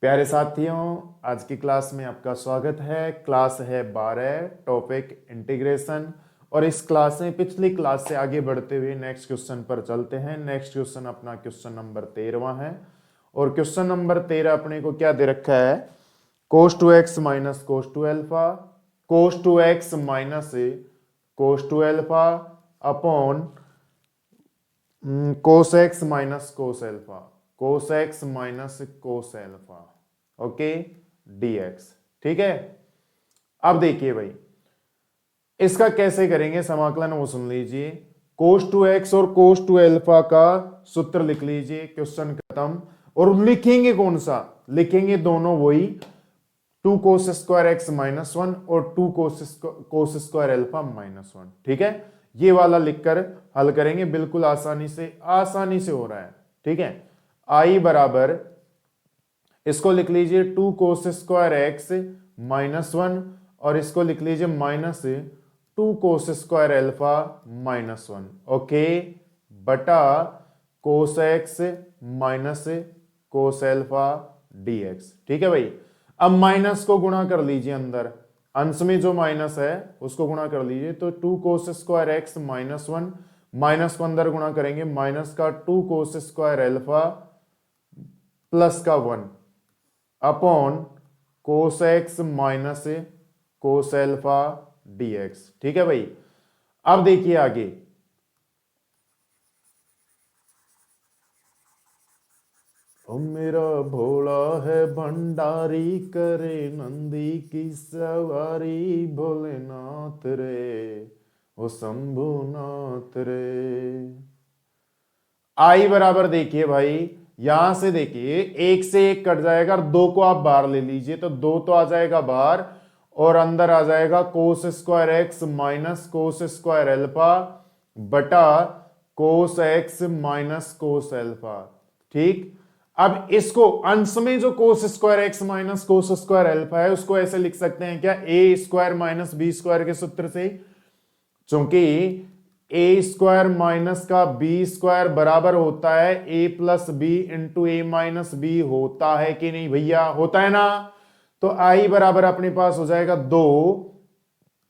प्यारे साथियों, आज की क्लास में आपका स्वागत है। क्लास है 12, टॉपिक इंटीग्रेशन। और इस क्लास में पिछली क्लास से आगे बढ़ते हुए नेक्स्ट क्वेश्चन पर चलते हैं। नेक्स्ट क्वेश्चन अपना क्वेश्चन नंबर 13वां है। और क्वेश्चन नंबर 13 अपने को क्या दे रखा है? cos 2x minus cos 2 alpha, cos 2x minus cos 2 alpha upon cos x minus cos alpha, cos x minus cos alpha, okay, dx। ठीक है। अब देखिए भाई, इसका कैसे करेंगे समाकलन वो सुन लीजिए। cos 2x और cos 2 अल्फा का सूत्र लिख लीजिए, क्वेश्चन खत्म। और लिखेंगे कौन सा? लिखेंगे दोनों वही, 2 cos स्क्वायर एक्स माइनस 1 और 2 cos स्क्वायर अल्फा माइनस 1। ठीक है, ये वाला लिखकर हल करेंगे, बिल्कुल आसानी से हो रहा है। ठीक है, आई बराबर, इसको लिख लीजिए 2 cos स्क्वायर एक्स माइनस 1 और इसको लिख लीजिए minus 2 cos square alpha minus 1, okay, बटा cos x minus cos alpha dx। ठीक है भाई। अब माइनस को गुणा कर लीजिए, अंदर अंश में जो माइनस है उसको गुणा कर लीजिए। तो 2 cos square x minus 1, minus को अंदर गुणा करेंगे, माइनस का 2 cos स्क्वायर अल्फा प्लस का 1 upon cos x minus cos alpha dx। ठीक है भाई। अब देखिए आगे, ओ मेरा भोला है भंडारी, करे नंदी की सवारी, भोलेनाथ रे ओ शंभुनाथ रे। आई बराबर देखिए भाई, यहां से देखिए एक से एक कट जाएगा, दो को आप बाहर ले लीजिए तो दो तो आ जाएगा बाहर और अंदर आ जाएगा cos square x minus cos square alpha बटा cos x minus cos alpha. ठीक, अब इसको अंश में जो cos square x minus cos square alpha है उसको ऐसे लिख सकते हैं क्या? ए स्क्वायर माइनस बी स्क्वायर के सूत्र से, क्योंकि ए स्क्वायर माइनस का बी स्क्वायर बराबर होता है ए प्लस बी इंटू ए माइनस बी। होता है कि नहीं भैया? होता है ना। तो आई बराबर अपने पास हो जाएगा 2,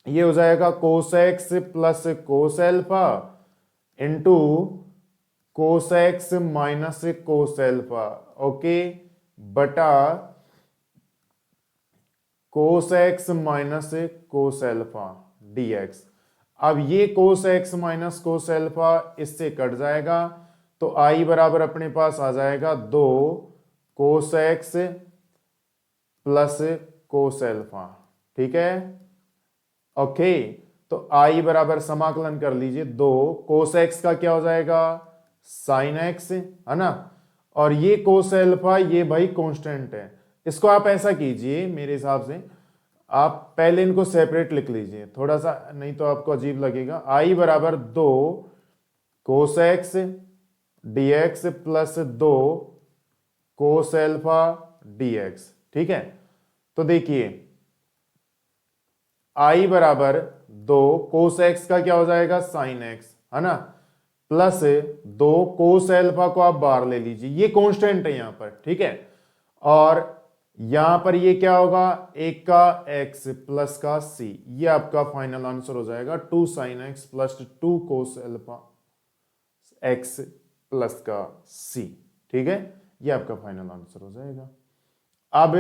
ये हो जाएगा cos x plus cos alpha into cos x minus cos alpha, okay, बटा cos x minus cos alpha dx। अब ये cos x minus cos alpha इससे कट जाएगा, तो आई बराबर अपने पास आ जाएगा 2 cos x plus cos alpha. ठीक है, ओके। तो आई बराबर समाकलन कर लीजिए, 2 cos x का क्या हो जाएगा? sin x, है ना। और ये cos अल्फा ये भाई कांस्टेंट है। इसको आप ऐसा कीजिए, मेरे हिसाब से आप पहले इनको सेपरेट लिख लीजिए थोड़ा सा, नहीं तो आपको अजीब लगेगा। आई बराबर 2 cos x dx plus 2 cos alpha dx। ठीक है, तो देखिए आई बराबर 2 cos x का क्या हो जाएगा? sin x, है ना, प्लस 2 cos अल्फा को आप बाहर ले लीजिए, ये कांस्टेंट है यहां पर। ठीक है, और यहां पर ये क्या होगा? एक का x प्लस का c, ये आपका फाइनल आंसर हो जाएगा 2 sin x plus 2 cos alpha x plus का c। ठीक है, ये आपका फाइनल आंसर हो जाएगा। अब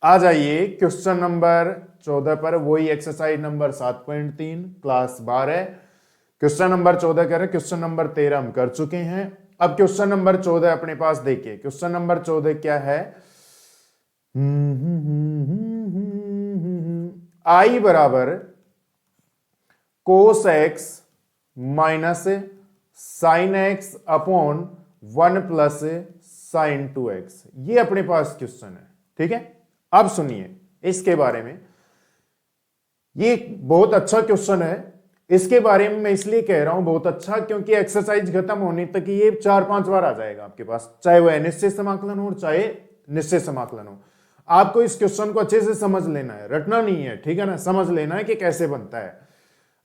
आ जाइए क्वेश्चन नंबर 14 पर, वही exercise number 7.3 class 12। Question number 14 कह रहे, क्वेश्चन नंबर 13 हम कर चुके हैं। अब क्वेश्चन नंबर 14 अपने पास देखिए, क्वेश्चन नंबर 14 क्या है? आई बराबर cos x minus sine x upon 1 plus sign 2x, ये अपने पास क्वेश्चन है। ठीक है, अब सुनिए इसके बारे में, ये बहुत अच्छा क्वेश्चन है। इसके बारे में मैं इसलिए कह रहा हूं बहुत अच्छा, क्योंकि एक्सरसाइज खत्म होने तक ये 4-5 बार आ जाएगा आपके पास, चाहे वह अनिश्चित समाकलन हो चाहे निश्चित समाकलन हो। आपको इस क्वेश्चन को अच्छे से समझ लेना है, रटना नहीं है। ठीक है ना, समझ लेना है कि कैसे बनता है।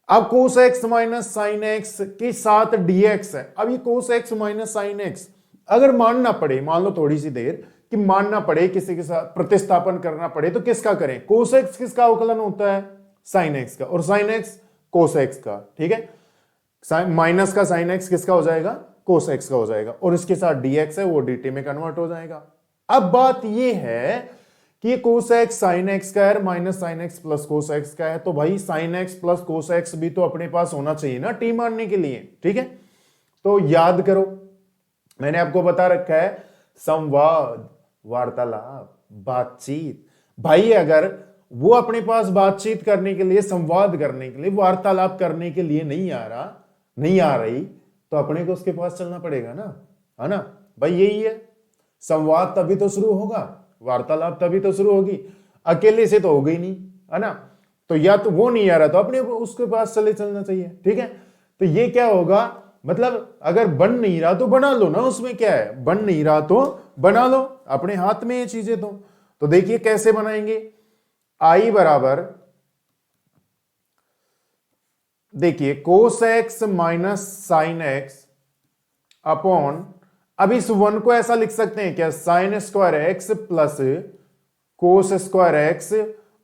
अब cos x minus sine x के साथ dx है। अब ये cos x minus sine x अगर मानना पड़े, मान लो थोड़ी सी देर कि मानना पड़े, किसी के साथ प्रतिस्थापन करना पड़े, तो किसका करें? कोस एक्स किसका अवकलन होता है? साइन एक्स का, और साइन एक्स कोस एक्स का, ठीक है। माइनस का साइन एक्स किसका हो जाएगा? कोस एक्स का हो जाएगा, और इसके साथ dx है वो dt में कन्वर्ट हो जाएगा। अब बात ये है कि ये कोस एक्स साइन एक्स का है, minus sine x plus cos x का है, तो भाई sign x plus cos x भी तो अपने पास होना चाहिए ना t मानने के लिए, ठीक है। तो याद करो, मैंने आपको बता रखा है संवाद, वार्तालाप, बातचीत। भाई अगर वो अपने पास बातचीत करने के लिए, संवाद करने के लिए, वार्तालाप करने के लिए नहीं आ रही, तो अपने को उसके पास चलना पड़ेगा ना, है ना भाई। यही है, संवाद तभी तो शुरू होगा, वार्तालाप तभी तो शुरू होगी, अकेले से तो होगा ही नहीं, है ना। तो या तो वो नहीं आ रहा तो अपने उसके पास चलना चाहिए, ठीक है। तो ये क्या होगा, मतलब अगर बन नहीं रहा तो बना लो ना, उसमें क्या है, बन नहीं रहा तो बना लो, अपने हाथ में ये चीजें। तो देखिए कैसे बनाएंगे। आई बराबर, देखिए cos x minus sine x upon, अब इस वन को ऐसा लिख सकते हैं क्या, sign square x plus cos square x,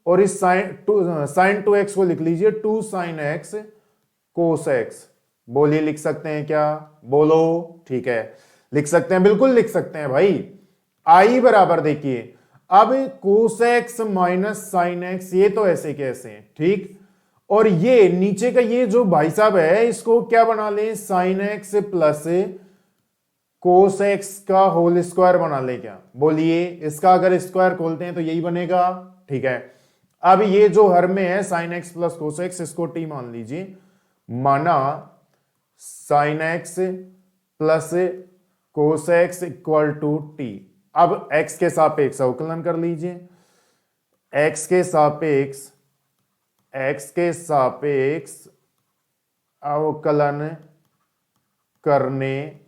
और इस साइन टू एक्स को लिख लीजिए 2 साइन एक्स कोस एक्स। बोलिए लिख सकते हैं क्या, बोलो। ठीक है, लिख सकते हैं, बिल्कुल लिख सकते हैं भाई। आई बराबर, देखिए अब cos x minus sine x, ये तो ऐसे कैसे, ठीक। और ये नीचे का ये जो भाई साहब है, इसको क्या बना लें, sign x plus cos x का होल स्क्वायर बना ले क्या, बोलिए। इसका अगर स्क्वायर खोलते हैं तो यही बनेगा, ठीक है। अब ये जो हर में है sine x plus cos x, इसको टी मान लीजिए, माना sine x plus cos x equal to t. अब एक्स के सापेक्ष अवकलन कर लीजिए, एक्स के सापेक्ष अवकलन करने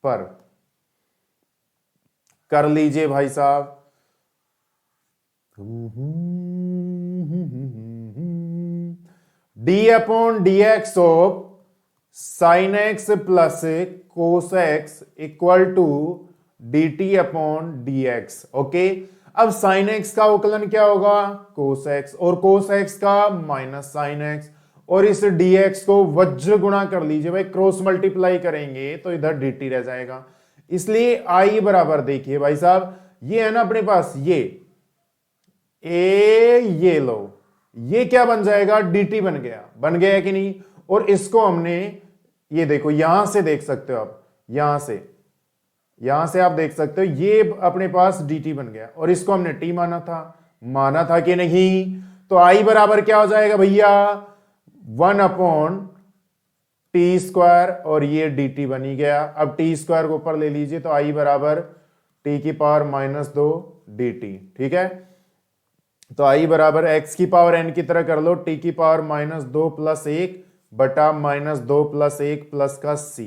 पर, कर लीजिए भाई साहब। D upon d x of sine x plus cos x equal to d t upon d x. Okay, अब साइन एक्स का अवकलन क्या होगा, कोस एक्स, और कोस एक्स का माइनस साइन एक्स, और इस dx को वज्र गुणा कर लीजिए भाई, क्रॉस मल्टीप्लाई करेंगे तो इधर dt रह जाएगा। इसलिए आई बराबर, देखिए भाई साहब, ये है ना अपने पास, ये लो, ये क्या बन जाएगा, dt बन गया कि नहीं। और इसको हमने, ये देखो यहां से देख सकते हो आप, यहां से आप देख सकते हो, ये अपने पास dt बन गया, और इसको हमने t माना था कि नहीं। तो आई बराबर क्या हो जाएगा भैया, 1 अपॉन टी स्क्वायर, और ये dt बनी गया। अब टी स्क्वायर को ऊपर ले लीजिए, तो आई बराबर टी की पावर -2 dt, ठीक है। तो आई बराबर x की पावर n की तरह कर लो, टी की पावर -2 + 1 बटा -2 + 1 प्लस का c,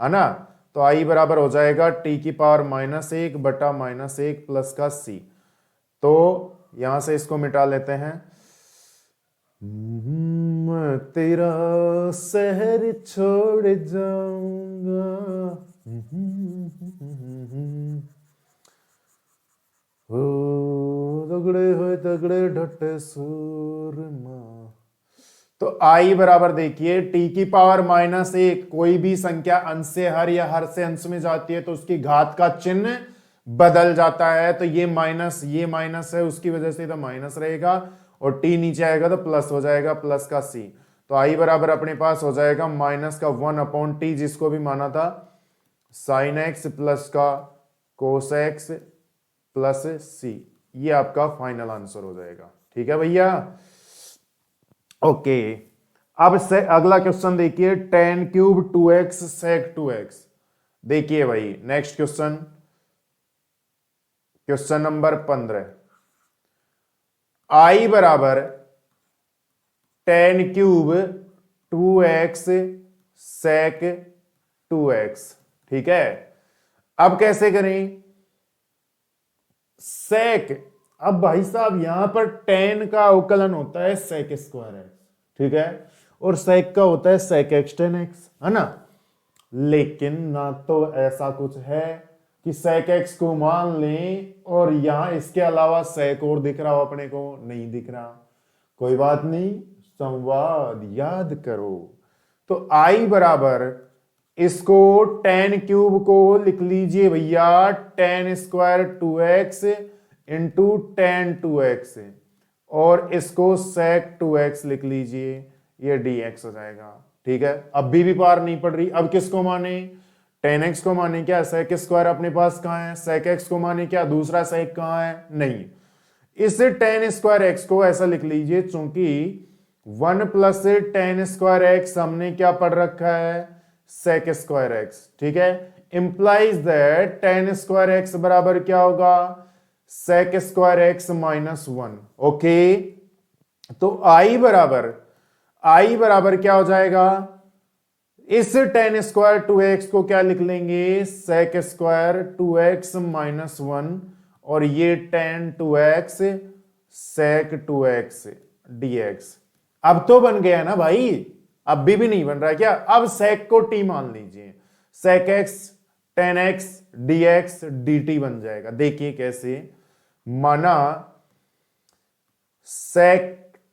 है ना। तो आई बराबर हो जाएगा टी की पावर -1 बटा -1 प्लस का c। तो यहां से इसको मिटा लेते हैं, मैं तेरा शहर छोड़ जाऊंगा, तगड़े ढट्टे सूरमा। तो आई बराबर, देखिए टी की पावर -1, कोई भी संख्या अंश से हर या हर से अंश में जाती है तो उसकी घात का चिन्ह बदल जाता है। तो ये माइनस है, उसकी वजह से तो माइनस रहेगा, और टी नीचे आएगा तो प्लस हो जाएगा, प्लस का सी। तो आई बराबर अपने पास हो जाएगा -1 अपॉन टी, जिसको भी माना था साइन एक्स प्लस का कोस एक्स प्लस सी। ये आपका फाइनल आंसर हो जाएगा, ठीक है भैया। ओके, अब से अगला क्वेश्चन देखिए, tan cube 2x sec 2x। देखिए भाई नेक्स्ट क्वेश्चन नंबर 15। आई बराबर tan cube 2x sec 2x, ठीक है। अब कैसे करें, sec, अब भाई साहब यहां पर tan का अवकलन होता है sec स्क्वायर एक्स, ठीक है, और sec का होता है sec x tan x, है ना। लेकिन ना तो ऐसा कुछ है कि sec x को मान लें और यहां इसके अलावा sec और दिख रहा हो अपने को, नहीं दिख रहा, कोई बात नहीं, संवाद याद करो। तो I बराबर इसको tan क्यूब को लिख लीजिए भैया tan square 2x into tan 2x, और इसको sec 2x लिख लीजिए, ये dx हो जाएगा। ठीक है, अब भी पार नहीं पड़ रही, अब किसको माने, tan x को माने क्या, sec स्क्वायर अपने पास कहाँ है, sec x को माने क्या, दूसरा sec कहाँ है, नहीं, इस tan स्क्वायर x को ऐसा लिख लीजिए, चूंकि 1 प्लस tan स्क्वायर x हमने क्या पढ़ रखा है, sec स्क्वायर x। ठीक है, implies that tan square x बराबर क्या होगा, sec square x minus 1। Okay, तो I बराबर क्या हो जाएगा, इस tan स्क्वायर 2x को क्या लिख लेंगे, sec स्क्वायर 2x माइनस 1, और ये tan 2x sec 2x dx। अब तो बन गया ना भाई, अब भी नहीं बन रहा क्या, अब sec को t मान लीजिए, sec x tan x dx dt बन जाएगा। देखिए कैसे, माना sec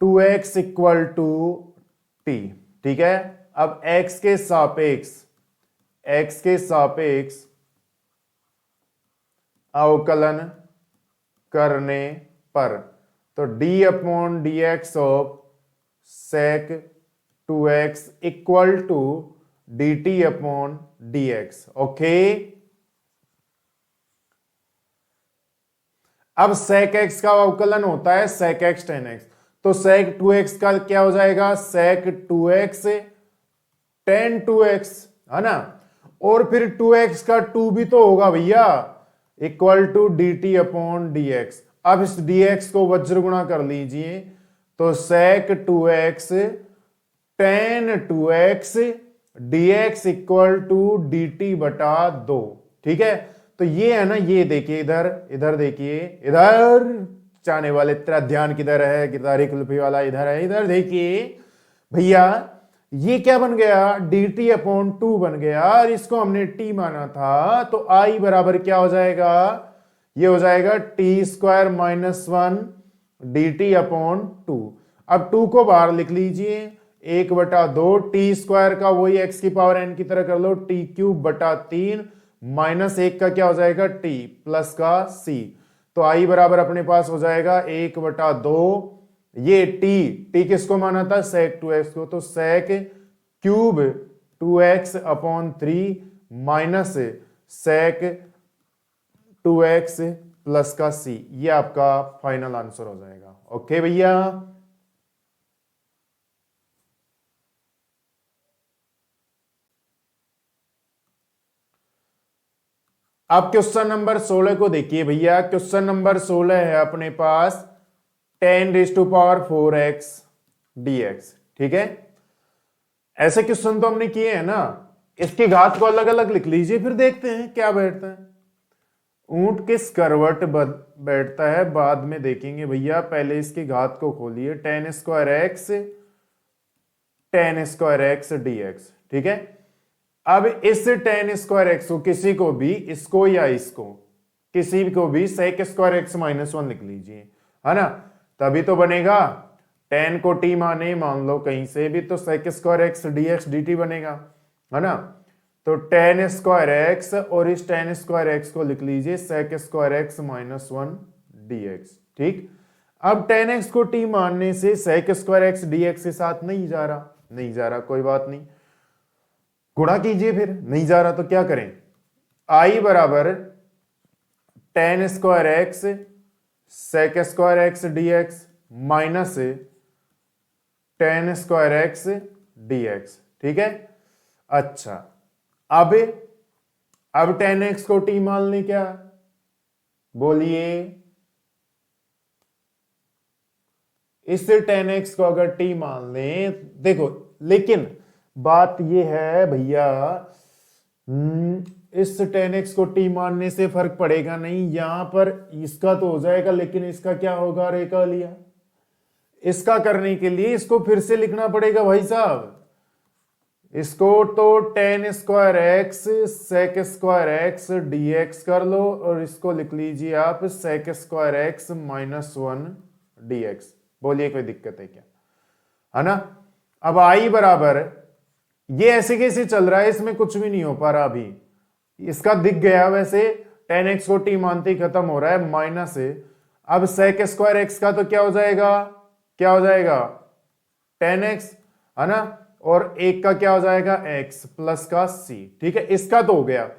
2x equal to t। ठीक है, अब x के सापेक्ष अवकलन करने पर, तो d upon dx of sec 2x equal to dt upon dx। Okay, अब sec x का अवकलन होता है sec x tan x, तो sec 2x का क्या हो जाएगा, sec 2x tan 2x, है ना, और फिर 2x का 2 भी तो होगा भैया, equal to dt upon dx। अब इस dx को वज्र गुणा कर लीजिए, तो sec 2x tan 2x dx equal to dt बटा 2। ठीक है, तो ये है ना, ये देखिए इधर देखिए, इधर चाहने वाले, तेरा ध्यान किधर है, किधर कुल्फी वाला, इधर है, इधर देखिए भैया, ये क्या बन गया, dt अपॉन 2 बन गया, और इसको हमने t माना था, तो I बराबर क्या हो जाएगा, ये हो जाएगा t square minus 1 dt upon 2। अब 2 को बाहर लिख लीजिए, 1/2 t स्क्वायर का वही x की पावर n की तरह कर लो, t क्यूब बटा 3 माइनस 1 का क्या हो जाएगा, t प्लस का c। तो I बराबर अपने पास हो जाएगा 1/2, ये t किसको माना था, sec 2x को, तो sec cube 2x upon 3 minus sec 2x plus का c, ये आपका फाइनल आंसर हो जाएगा। ओके भैया, अब क्वेश्चन नंबर 16 को देखिए भैया, क्वेश्चन नंबर 16 है अपने पास tan raise to power 4x dx। ठीक है, ऐसे क्वेश्चन तो हमने किए हैं ना, इसके घात को अलग अलग लिख लीजिए, फिर देखते हैं क्या बैठता है। ऊंट किस करवट बैठता है बाद में देखेंगे भैया, पहले इसके घात को खोलिए, tan स्क्वायर x dx। ठीक है, अब इस tan स्क्वायर x को किसी को भी, इसको या इसको, किसी को भी sec स्क्वायर x माइनस 1 लिख लीजिए, है ना, तभी तो बनेगा। tan को t माने, मान लो कहीं से भी, तो sec square x dx dt बनेगा, है ना, तो tan स्क्वायर x और इस tan स्क्वायर x को लिख लीजिए sec square x minus 1 dx। ठीक, अब tan x को t मानने से sec स्क्वायर x dx के साथ नहीं जा रहा, कोई बात नहीं, गुणा कीजिए, फिर नहीं जा रहा तो क्या करें, I बराबर tan square x sec square x dx minus tan square x dx। ठीक है, अच्छा, अब tan x को t मान लें, क्या बोलिए, इस tan x को अगर t मान लें, देखो लेकिन बात ये है भैया, इस tan x को t मानने से फर्क पड़ेगा नहीं, यहां पर इसका तो हो जाएगा, लेकिन इसका क्या होगा, रेखा लिया, इसका करने के लिए इसको फिर से लिखना पड़ेगा भाई साहब, इसको तो tan square x sec square x d x कर लो और इसको लिख लीजिए आप sec square x -1 d x. बोलिए कोई दिक्कत है क्या? है ना। अब आई बराबर, ये ऐसे कैसे चल रहा है, इसमें कुछ भी नहीं हो पा रहा अभी, इसका दिख गया वैसे, टेन एक्स को टी मानते ही खत्म हो रहा है, माइनस है। अब सेक स्क्वायर एक्स का तो क्या हो जाएगा, क्या हो जाएगा, टेन एक्स, है ना, और एक का क्या हो जाएगा, एक्स प्लस का सी। ठीक है, इसका तो हो गया।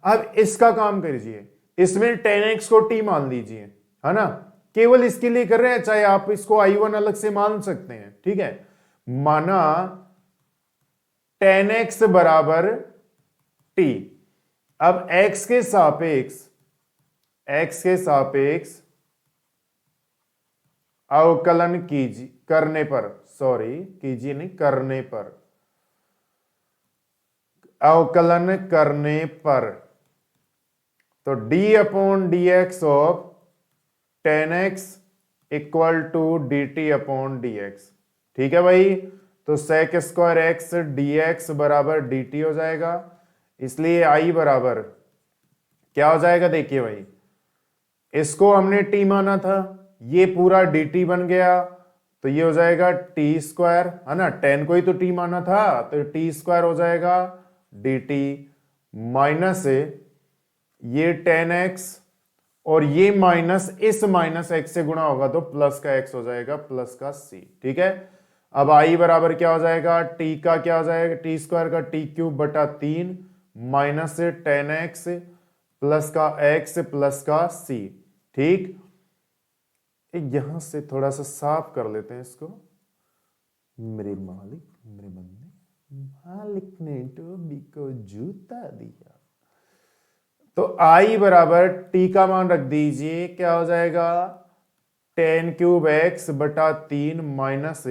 अब इसका काम करिए, इसमें टेन एक्स को टी मान लीजिए, है ना, केवल इसके लिए कर रहे हैं, चाहे आप इसको i1 अलग से मान सकते हैं। ठीक है, माना टेन एक्स बराबर टी। अब x के सापेक्ष अवकलन कीजिए, करने पर, सॉरी कीजिए नहीं, करने पर, अवकलन करने पर, तो d/dx of tan x equal to dt/dx। ठीक है भाई, तो सेक स्क्वायर एक्स dx बराबर dt हो जाएगा, इसलिए i बराबर क्या हो जाएगा, देखिए भाई, इसको हमने t माना था, ये पूरा dt बन गया, तो ये हो जाएगा टी स्क्वायर, है ना, टेन को ही तो t माना था, तो टी स्क्वायर हो जाएगा dt माइनस ये टेन एक्स, और ये माइनस इस माइनस एक्स से गुणा होगा तो प्लस का एक्स हो जाएगा, प्लस का सी। ठीक है, अब आई बराबर क्या हो जाएगा, टी का क्या हो जाएगा, टी स्क्वायर का टी क्यूब बटा 3 माइनस टेन एक्स प्लस का एक्स प्लस का सी। ठीक, यहां से थोड़ा सा साफ कर लेते हैं इसको। मेरे मालिक, मेरे बंदे, मालिक ने टोबी को जूता दिया। तो आई बराबर टी का मान रख दीजिए, क्या हो जाएगा, टेन क्यूब एक्स बटा 3 माइनस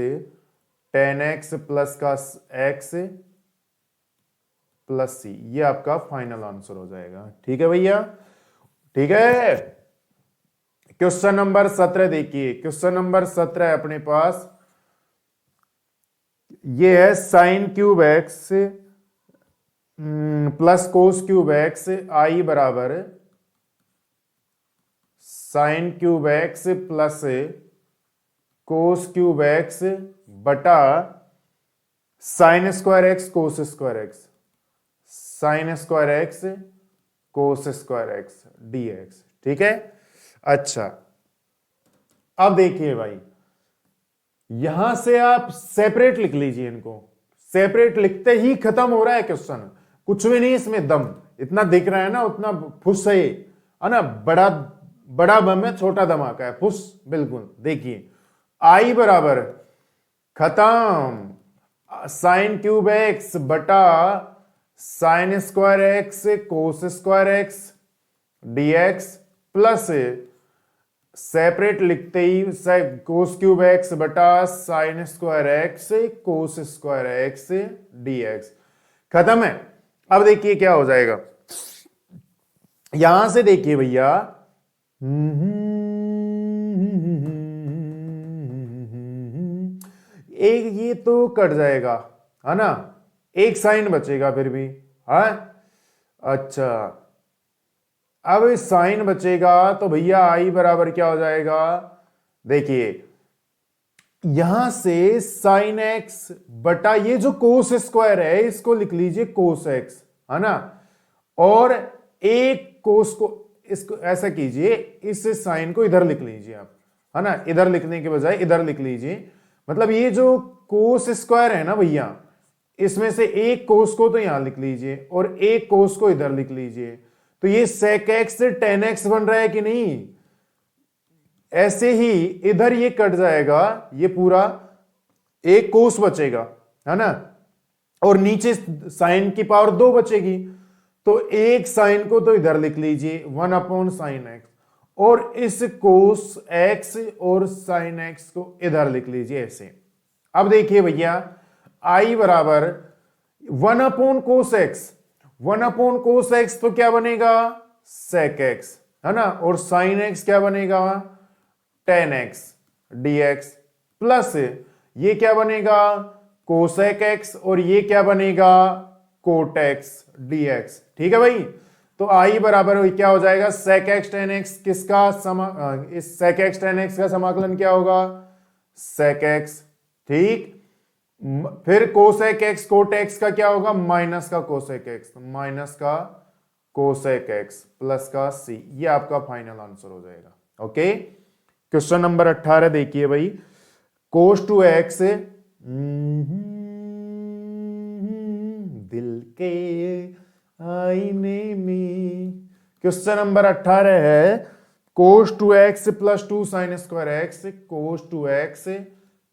टेन एक्स प्लस का एक्स प्लस सी। ये आपका फाइनल आंसर हो जाएगा। ठीक है भैया, ठीक है। क्वेश्चन नंबर 17 देखिए, क्वेश्चन नंबर 17 है अपने पास, ये है sine cube x plus cos cube x, I बराबर sine cube x plus cos cube x बटा sine square x cos square x, sine square x cos square x dx। ठीक है, अच्छा अब देखिए भाई, यहां से आप सेपरेट लिख लीजिए, इनको सेपरेट लिखते ही खत्म हो रहा है क्वेश्चन, कुछ भी नहीं इसमें दम, इतना दिख रहा है ना उतना फुस है ना, बड़ा बड़ा बम है, छोटा धमाका है, फुस बिल्कुल। देखिए आई बराबर खत्म साइन क्यूब एक्स बटा sine square x cos square x dx plus separate लिखते ही कोस क्यूब एक्स बटा sine square x cos square x dx। खत्म है। अब देखिए क्या हो जाएगा, यहां से देखिए भैया, एक ये तो कट जाएगा, है ना, एक साइन बचेगा फिर भी, है। अच्छा, अब साइन बचेगा तो भैया आई बराबर क्या हो जाएगा, देखिए यहां से साइन एक्स बटा ये जो कोस स्क्वायर है इसको लिख लीजिए कोस एक्स, है ना, और एक कोस को इसको ऐसा कीजिए, इस साइन को इधर लिख लीजिए आप, है ना, इधर लिखने के बजाय इधर लिख लीजिए। मतलब ये जो कोस स्क्वायर है ना भैया, इसमें से एक कोस को तो यहां लिख लीजिए और एक कोस को इधर लिख लीजिए, तो ये सेक एक्स से टेन एक्स बन रहा है कि नहीं। ऐसे ही इधर ये कट जाएगा, ये पूरा एक कोस बचेगा, है ना, और नीचे साइन की पावर 2 बचेगी, तो एक साइन को तो इधर लिख लीजिए 1/sin x, और इस कोस एक्स और साइन एक्स को इधर लिख लीजिए ऐसे। अब देखिए भैया आई बराबर 1/cos x, 1/cos x तो क्या बनेगा sec x, है ना, और sin x क्या बनेगा tan x dx, प्लस ये क्या बनेगा कोसेक एक्स और ये क्या बनेगा कोटेक्स dx। ठीक है भाई, तो आई बराबर क्या हो जाएगा सेक एक्स टेन एक्स किसका इस सेक एक्स टेन एक्स का समाकलन क्या होगा सेक एक्स। ठीक, फिर कोसेक एक्स कोटेक्स का क्या होगा माइनस का कोसेक एक्स, माइनस का कोसेक एक्स प्लस का सी, ये आपका फाइनल आंसर हो जाएगा। ओके, क्वेश्चन नंबर 18 देखिए भाई, कोस टू एक्स दिल के आईने में, क्वेश्चन नंबर 18 है cos two x plus two sine square x, cos two x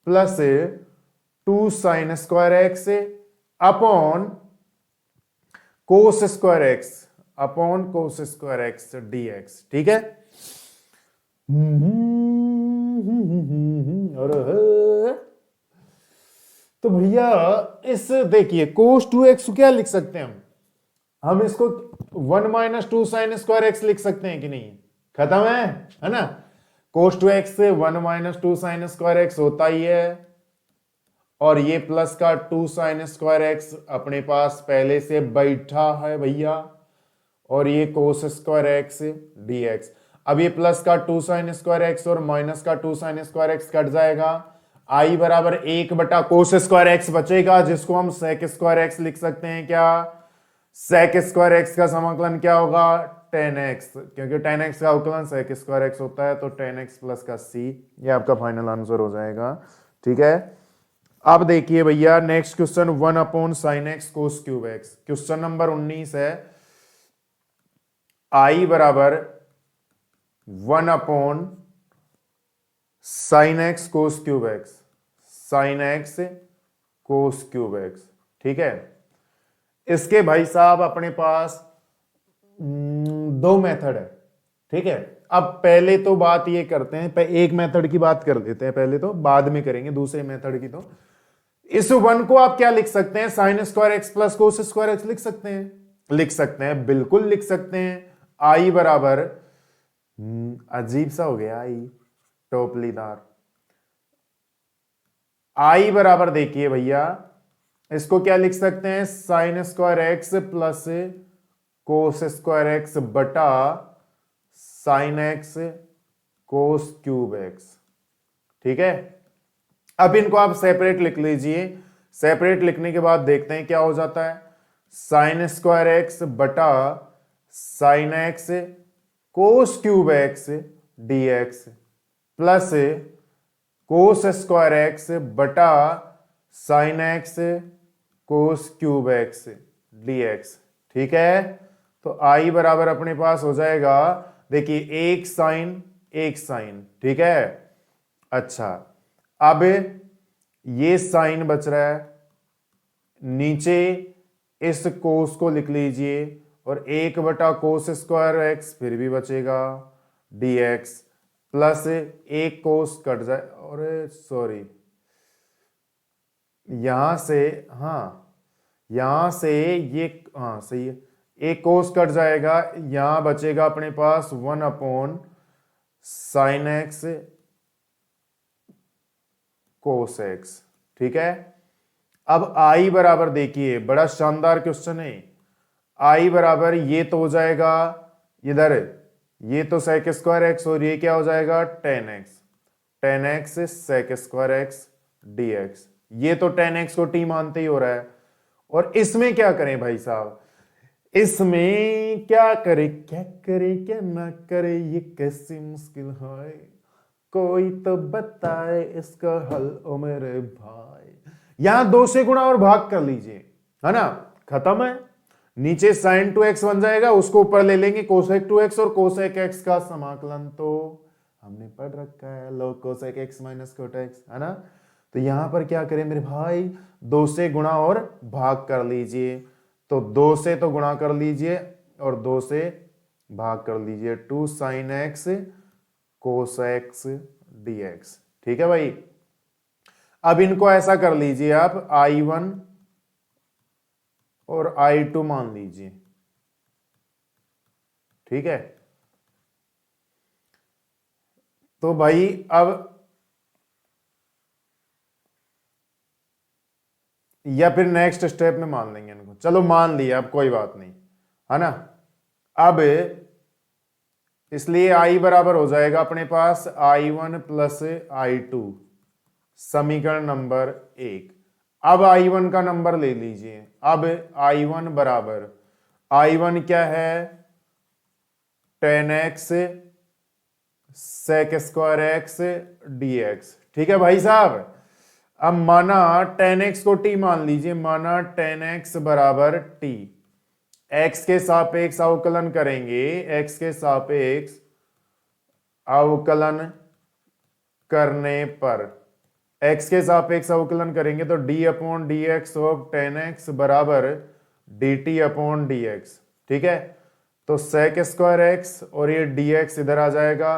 plus two sine square x upon cos square x, upon cos square x dx। ठीक है, तो भैया इस देखिए कोस टू एक्स क्या लिख सकते हैं हम इसको one minus two sine square x लिख सकते हैं कि नहीं, खत्म है ना। कोस टू एक्स से one minus two sine square x होता ही है, और ये प्लस का टू साइन स्क्वायर एक्स अपने पास पहले से बैठा है भैया, और ये कोस स्क्वायर एक्स dx। अब ये प्लस का टू साइन स्क्वायर एक्स और माइनस का two sine square x cut जाएगा, आई बराबर एक बटा कोस स्क्वायर एक्स बचेगा, जिसको हम सेक स्क्वायर एक्स लिख सकते हैं। क्या सेक स्क्वायर एक्स का समाकलन क्या होगा टेन एक्स, क्योंकि टेन एक्स का अवकलन सेक स्क्वायर एक्स होता है, तो टेन एक्स प्लस का सी, ये आपका फाइनल आंसर हो जाएगा। ठीक है, अब देखिए भैया next question, one upon sine x cos cube x, question number 19 है, आई बराबर one upon sine x cos cube x, sign x cos cube x. ठीक है, इसके भाई साहब अपने पास दो मेथड है। ठीक है, अब पहले तो बात ये करते हैं, एक मेथड की बात कर लेते हैं पहले, तो बाद में करेंगे दूसरे मेथड की। तो इस वन को आप क्या लिख सकते हैं sine square x plus cos square x लिख सकते हैं, लिख सकते हैं, बिल्कुल लिख सकते हैं। आई बराबर अजीब सा हो गया आई टोपलीदार, आई बराबर देखिए भैया इसको क्या लिख सकते हैं sine square x plus cos square x बटा sine x cos cube x. ठीक है, अब इनको आप सेपरेट लिख लीजिए, सेपरेट लिखने के बाद देखते हैं क्या हो जाता है, साइन स्क्वायर एक्स बटा sine x cos cube x dx plus cos square x बटा sine x cos cube x dx। ठीक है, तो आई बराबर अपने पास हो जाएगा, देखिए एक साइन एक साइन। ठीक है, अच्छा अब ये साइन बच रहा है, नीचे इस कोस को लिख लीजिए, और एक बटा कोस स्क्वायर एक्स फिर भी बचेगा dx प्लस एक कोस कट जाए, और सॉरी यहां से, हाँ यहां से ये, हाँ सही है, एक कोस कट जाएगा, यहां बचेगा अपने पास one upon sine x cos x. ठीक है, अब आई बराबर देखिए बड़ा शानदार क्वेश्चन है, आई बराबर ये तो हो जाएगा इधर, ये तो सेक स्क्वायर एक्स और ये क्या हो जाएगा tan x, tan x sec square x dx, ये तो टेन एक्स को टी मानते ही हो रहा है। और इसमें क्या करें भाई साहब, इसमें क्या करे क्या ना करे, ये कैसी मुश्किल है, कोई तो बताए इसका हल ओ मेरे भाई। यहां दो से गुणा और भाग कर लीजिए, है ना, खत्म है। नीचे साइन टू एक्स बन जाएगा, उसको ऊपर ले लेंगे कोसेक टू एक्स, और कोसेक एक्स का समाकलन तो हमने पढ़ रखा है, log cosec x minus cot x, है ना। तो यहां पर क्या करें मेरे भाई, दो से गुणा और भाग कर लीजिए, तो दो से तो गुणा कर लीजिए और दो से भाग कर लीजिए, two sine x cos x dx। ठीक है भाई, अब इनको ऐसा कर लीजिए आप I1 और I2 मान लीजिए। ठीक है, तो भाई अब या फिर नेक्स्ट स्टेप में मान लेंगे इनको। चलो मान लिया, अब कोई बात नहीं, है ना। अब इसलिए I बराबर हो जाएगा अपने पास I1 प्लस I2, समीकरण नंबर 1। अब I1 का नंबर ले लीजिए। अब I1 बराबर, I1 क्या है, 10x sec square x dx। ठीक है भाई साहब। अब माना 10x को t मान लीजिए, माना 10x बराबर t, x के सापेक्ष अवकलन करेंगे, x के सापेक्ष अवकलन करने पर, x के सापेक्ष अवकलन करेंगे तो d upon d x of 10x बराबर dt अपॉन dx। ठीक है, तो sec स्क्वायर x और ये dx इधर आ जाएगा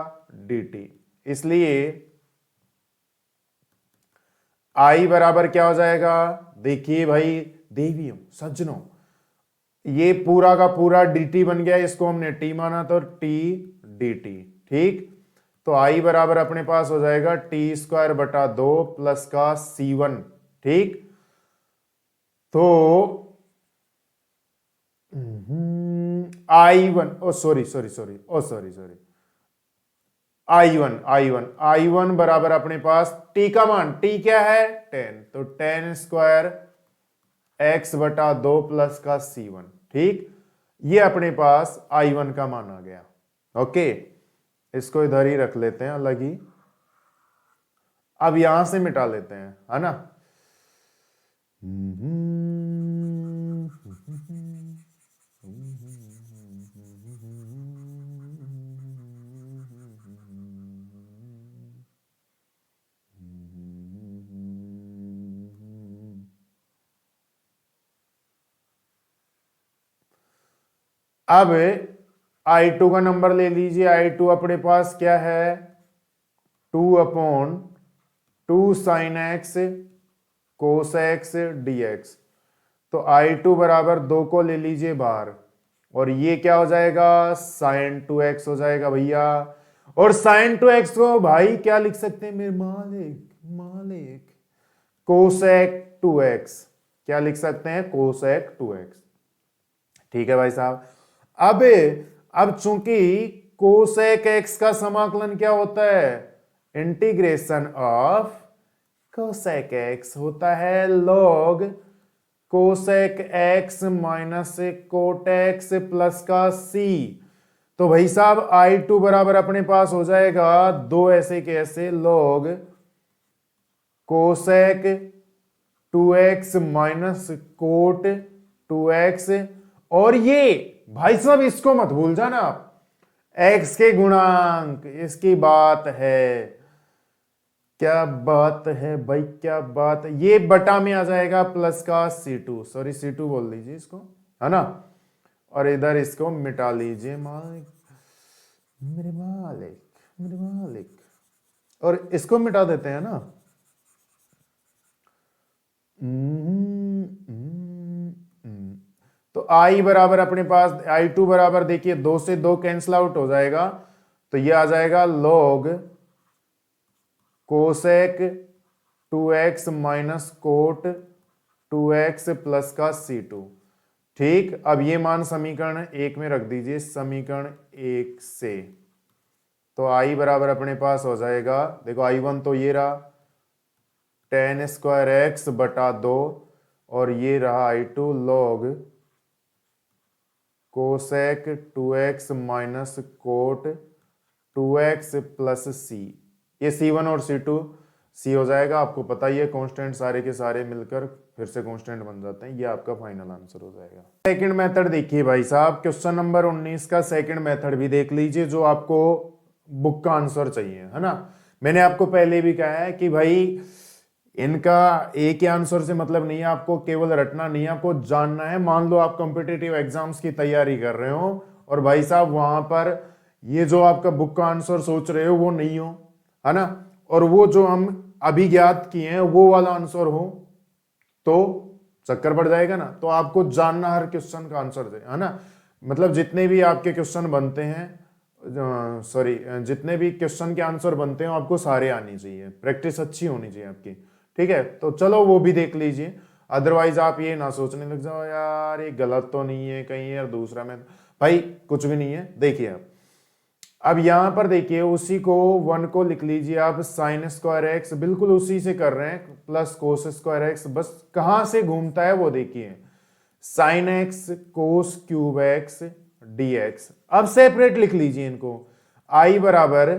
dt। इसलिए I बराबर क्या हो जाएगा, देखिए भाई देवियों सज्जनों, ये पूरा का पूरा dt बन गया, इसको हमने t माना तो t dt। ठीक, तो I बराबर अपने पास हो जाएगा टी स्क्वायर बटा 2 प्लस का C1। ठीक, तो I1, ओ सॉरी I1 बराबर अपने पास t का मान, t क्या है 10, तो 10 स्क्वायर x बटा 2 प्लस का C1। ठीक, ये अपने पास I1 का मान आ गया। ओके, इसको इधर ही रख लेते हैं अलग ही। अब यहां से मिटा लेते हैं, है ना। अब I2 का नंबर ले लीजिए। I2 अपने पास क्या है, 2 upon 2 sign x cos x dx। तो I2 बराबर 2 को ले लीजिए बाहर, और ये क्या हो जाएगा, साइन 2x हो जाएगा भैया। और साइन 2x को भाई क्या लिख सकते हैं मेरे मालिक, कोसेक 2x, क्या लिख सकते हैं, कोसेक 2x। ठीक है भाई साहब। अब चूंकि कोसेक x का समाकलन क्या होता है, इंटीग्रेशन ऑफ कोसेक x होता है log cosec x minus cot x plus का c। तो भाई साहब I2 बराबर अपने पास हो जाएगा 2 ऐसे के ऐसे log cosec 2x minus cot 2x, और ये भाई साहब इसको मत भूल जाना आप, x के गुणांक, इसकी बात है, क्या बात है भाई, क्या बात है। ये बटा में आ जाएगा प्लस का C2, सॉरी C2 बोल लीजिए इसको, है ना। और इधर इसको मिटा लीजिए, मेरे मालिक, और इसको मिटा देते हैं ना। तो I बराबर अपने पास, I2 बराबर देखिए 2 से 2 कैंसिल आउट हो जाएगा, तो ये आ जाएगा log cosec 2x minus cot 2x plus का C2। ठीक, अब ये मान समीकरण 1 में रख दीजिए, समीकरण 1 से। तो I बराबर अपने पास हो जाएगा, देखो I1 तो ये रहा 10 स्क्वायर x बटा 2, और ये रहा I2 log cosec 2x minus cot 2x plus c। ये C1 और C2 C हो जाएगा, आपको पता ही है कांस्टेंट सारे के सारे मिलकर फिर से कांस्टेंट बन जाते हैं। ये आपका फाइनल आंसर हो जाएगा। सेकंड मेथड देखिए भाई साहब, क्वेश्चन नंबर 19 का सेकंड मेथड भी देख लीजिए, जो आपको बुक का आंसर चाहिए, है ना। मैंने आपको पहले भी कहा है कि भाई इनका एक ही आंसर से मतलब नहीं है, आपको केवल रटना नहीं है, आपको जानना है। मान लो आप कॉम्पिटिटिव एग्जाम्स की तैयारी कर रहे हो और भाई साहब वहां पर ये जो आपका बुक का आंसर सोच रहे हो वो नहीं हो, है ना, और वो जो हम अभी ज्ञात किए हैं वो वाला आंसर हो, तो चक्कर पड़ जाएगा ना। तो आपको जानना हर क्वेश्चन का आंसर, है ना, मतलब जितने भी आपके क्वेश्चन बनते हैं, सॉरी जितने भी क्वेश्चन के आंसर बनते हैं आपको सारे आनी चाहिए, प्रैक्टिस अच्छी होनी चाहिए आपकी। ठीक है, तो चलो वो भी देख लीजिए। अदरवाइज आप ये ना सोचने लग जाओ यार ये गलत तो नहीं है कहीं यार दूसरा में, भाई कुछ भी नहीं है। देखिए अब यहां पर देखिए उसी को 1 को लिख लीजिए आप साइन स्क्वायर एक्स, बिल्कुल उसी से कर रहे हैं, प्लस कोस स्क्वायर एक्स, बस कहां से घूमता है वो देखिए, sine x cos cube x dx। अब सेपरेट लिख लीजिए इनको, आई बराबर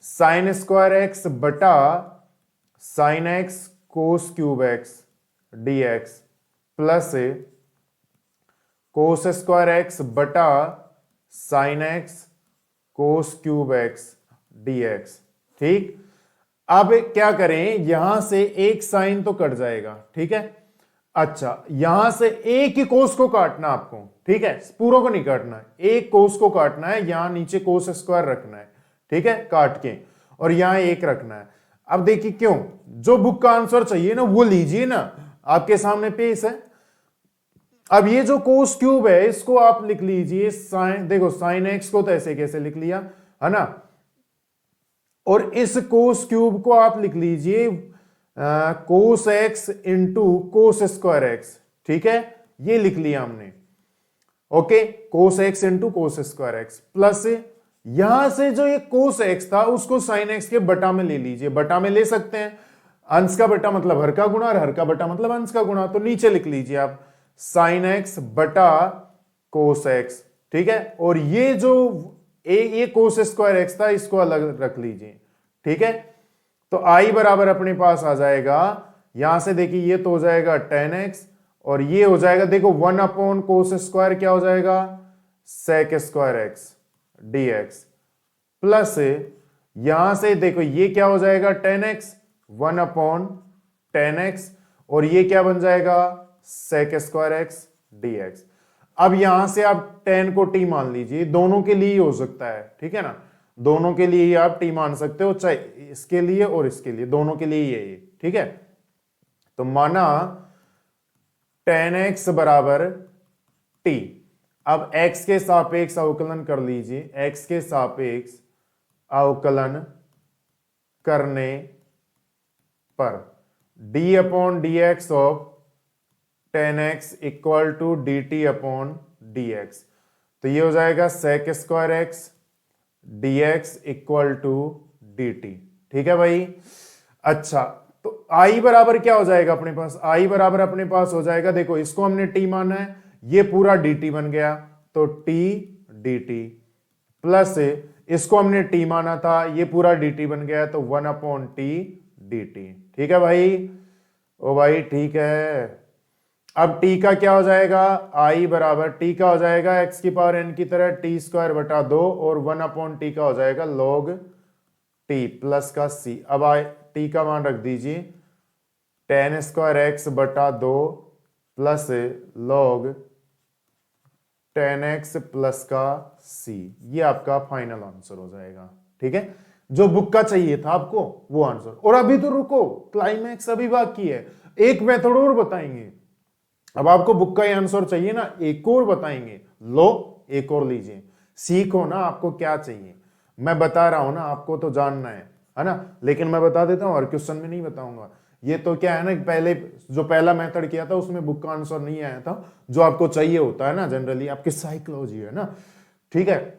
साइन स्क्वायर एक्स बटा sine x cos cube x dx plus cos square x बटा sine x cos cube x dx। ठीक, अब क्या करें, यहां से एक साइन तो कट जाएगा, ठीक है। अच्छा यहां से एक ही कोस को काटना आपको, ठीक है, पूरों को नहीं काटना है, एक कोस को काटना है, यहां नीचे कोस स्क्वायर रखना है, ठीक है, काट के, और यहां एक रखना है। अब देखिए क्यों, जो बुक का आंसर चाहिए ना वो लीजिए ना, आपके सामने पेश है। अब ये जो कोस क्यूब है इसको आप लिख लीजिए साइन, देखो साइन एक्स को तो ऐसे कैसे लिख लिया है ना, और इस कोस क्यूब को आप लिख लीजिए cos x into cos square x, ठीक है, ये लिख लिया हमने, okay, cos x into cos square x, plus यहां से जो ये कोस एक्स था उसको साइन एक्स के बटा में ले लीजिए, बटा में ले सकते हैं, अंश का बटा मतलब हर का गुणा और हर का बटा मतलब अंश का गुणा, तो नीचे लिख लीजिए आप साइन एक्स बटा कोस एक्स, ठीक है, और ये जो ये कोस स्क्वायर एक्स था इसको अलग रख लीजिए, ठीक है। तो आई बराबर अपने पास आ जाएगा, यहां से देखिए ये तो हो जाएगा tan x और ये हो जाएगा देखो 1 अपॉन कोस स्क्वायर क्या हो जाएगा sec square x dx, plus यहां से देखो ये क्या हो जाएगा tan x 1 upon tan x और ये क्या बन जाएगा सेक स्क्वायर एक्स dx। अब यहां से आप tan को t मान लीजिए, दोनों के लिए हो सकता है, ठीक है ना, दोनों के लिए ही आप t मान सकते हो, चाहे इसके लिए और इसके लिए, दोनों के लिए ये, ठीक है। तो माना tan x बराबर t, अब x के सापेक्ष अवकलन कर लीजिए, x के सापेक्ष अवकलन करने पर d upon d x of tan x equal to d t upon d x, तो ये हो जाएगा sec square x dx equal to dt, ठीक है भाई। अच्छा तो i बराबर क्या हो जाएगा अपने पास, i बराबर अपने पास हो जाएगा, देखो इसको हमने t माना है, ये पूरा dt बन गया, तो t dt, प्लस इसको हमने t माना था, ये पूरा dt बन गया, तो 1 अपॉन t dt, ठीक है भाई। ओ भाई ठीक है, अब t का क्या हो जाएगा, i बराबर t का हो जाएगा x की पावर n की तरह t स्क्वायर बटा 2 और 1 अपॉन t का हो जाएगा log t प्लस का c। अब t का मान रख दीजिए tan स्क्वायर x बटा 2 plus log tan x plus का c, ये आपका फाइनल आंसर हो जाएगा, ठीक है, जो बुक का चाहिए था आपको वो आंसर। और अभी तो रुको, क्लाइमैक्स अभी बाकी है, एक मेथड और बताएंगे। अब आपको बुक का आंसर चाहिए ना, एक और बताएंगे, लो एक और लीजिए, सीखो ना आपको क्या चाहिए, मैं बता रहा हूं ना, आपको तो जानना है ना, लेकिन मैं बता देता हूं और क्वेश्चन में नहीं बताऊंगा। ये तो क्या है ना, पहले जो पहला मेथड किया था उसमें बुक का आंसर नहीं आया था, जो आपको चाहिए होता है ना जनरली, आपकी साइकोलॉजी है ना, ठीक है,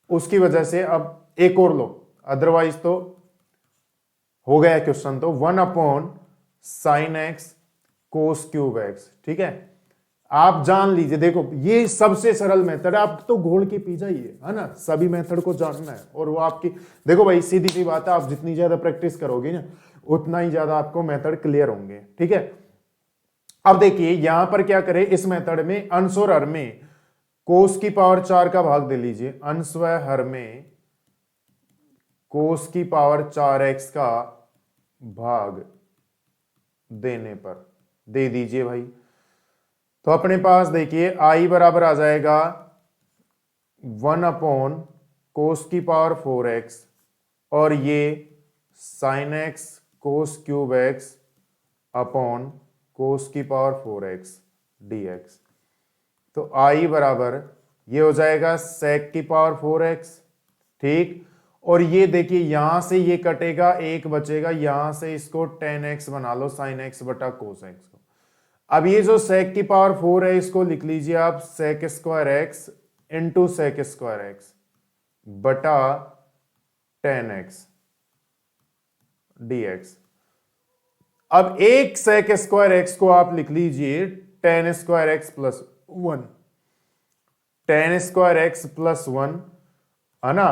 उसकी वजह से अब एक और लो, अदरवाइज तो हो गया क्वेश्चन। तो 1 upon sine x cos cube x, ठीक है, आप जान लीजिए, देखो ये सबसे सरल मेथड है, आप तो घोल के पी जाइए, है ना, सभी मेथड को जानना है, और वो आपकी, देखो भाई सीधी सी बात है, आप जितनी ज्यादा प्रैक्टिस करोगे ना उतना ही ज्यादा आपको मेथड क्लियर होंगे, ठीक है। अब देखिए यहां पर क्या करें, इस मेथड में अंश और हर में कोस की पावर 4 का भाग दे लीजिए, अंश व हर में कोस की पावर 4x का भाग देने पर दे दीजिए भाई। तो अपने पास देखिए i बराबर आ जाएगा 1 अपॉन कोस की पावर 4x और ये sine x cos cube x upon कोस की पावर 4x dx। तो i बराबर ये हो जाएगा सेक की पावर 4x, ठीक, और ये देखिए यहां से ये कटेगा, एक बचेगा, यहां से इसको tan x बना लो साइन एक्स बटा कोस एक्स को। अब ये जो sec की पावर 4 है इसको लिख लीजिए आप sec square x into sec square x बटा 10x dx। अब एक sec स्क्वायर एक्स को आप लिख लीजिए 10 square x plus 1, 10 square x plus 1 है ना,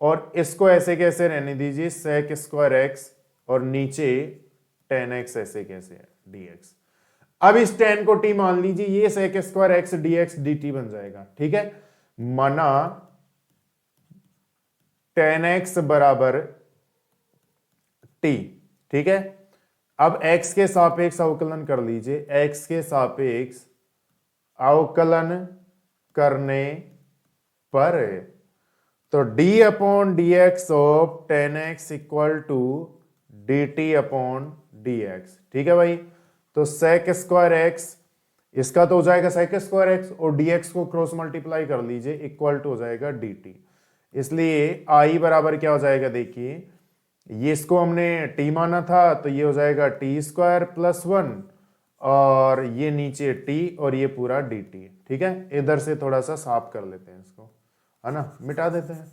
और इसको ऐसे कैसे रहने दीजिए sec स्क्वायर एक्स और नीचे 10x ऐसे कैसे है dx। अब इस 10 को t मान लीजिए, ये sec square x dx dt बन जाएगा। ठीक है, माना 10x बराबर t। ठीक है, अब x के सापेक्ष अवकलन कर लीजिए, x के सापेक्ष अवकलन करने पर तो d upon d x of 10x equal to d t upon d x. ठीक है भाई, तो sec स्क्वायर एक्स इसका तो हो जाएगा sec स्क्वायर एक्स और dx को क्रॉस मल्टीप्लाई कर लीजिए, इक्वल टू हो जाएगा dt। इसलिए i बराबर क्या हो जाएगा, देखिए ये इसको हमने t माना था तो ये हो जाएगा टी स्क्वायर प्लस 1 और ये नीचे t और ये पूरा dt। ठीक है, इधर से थोड़ा सा साफ कर लेते हैं इसको, है ना, मिटा देते हैं।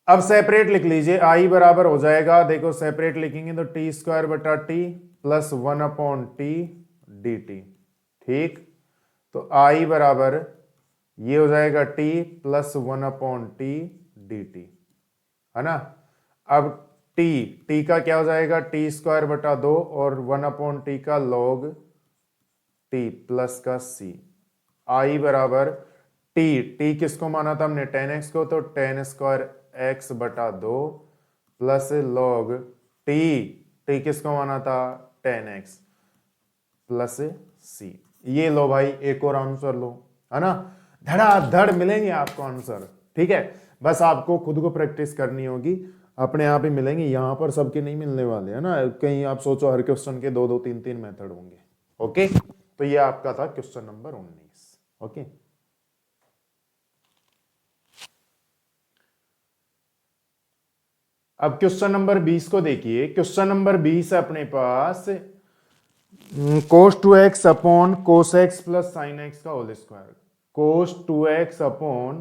अब सेपरेट लिख लीजिए, आई बराबर हो जाएगा, देखो सेपरेट लिखेंगे तो टी स्क्वायर बटा T plus 1 upon T D T. ठीक, तो आई बराबर ये हो जाएगा T plus 1 upon T D T, है ना। अब टी का क्या हो जाएगा, टी स्क्वायर बटा 2 और 1 अपॉन टी का लॉग टी प्लस का सी। आई बराबर टी किसको माना था हमने, 10x को, तो 10 स्क्वायर एक्स बटा 2 प्लस लॉग टी किसको माना था 10x प्लस सी। ये लो भाई एक और आंसर लो, है ना, धड़ाधड़ मिलेंगे आपको आंसर। ठीक है, बस आपको खुद को प्रैक्टिस करनी होगी, अपने आप ही मिलेंगे, यहां पर सबके नहीं मिलने वाले, है ना। कहीं आप सोचो हर क्वेश्चन के 2 3 मेथड होंगे। ओके, तो ये आपका था क्वेश्चन नंबर 19। ओके, अब क्वेश्चन नंबर 20 को देखिए। क्वेश्चन नंबर 20 है अपने पास cos 2x upon cos x plus sin x का whole square. cos 2x upon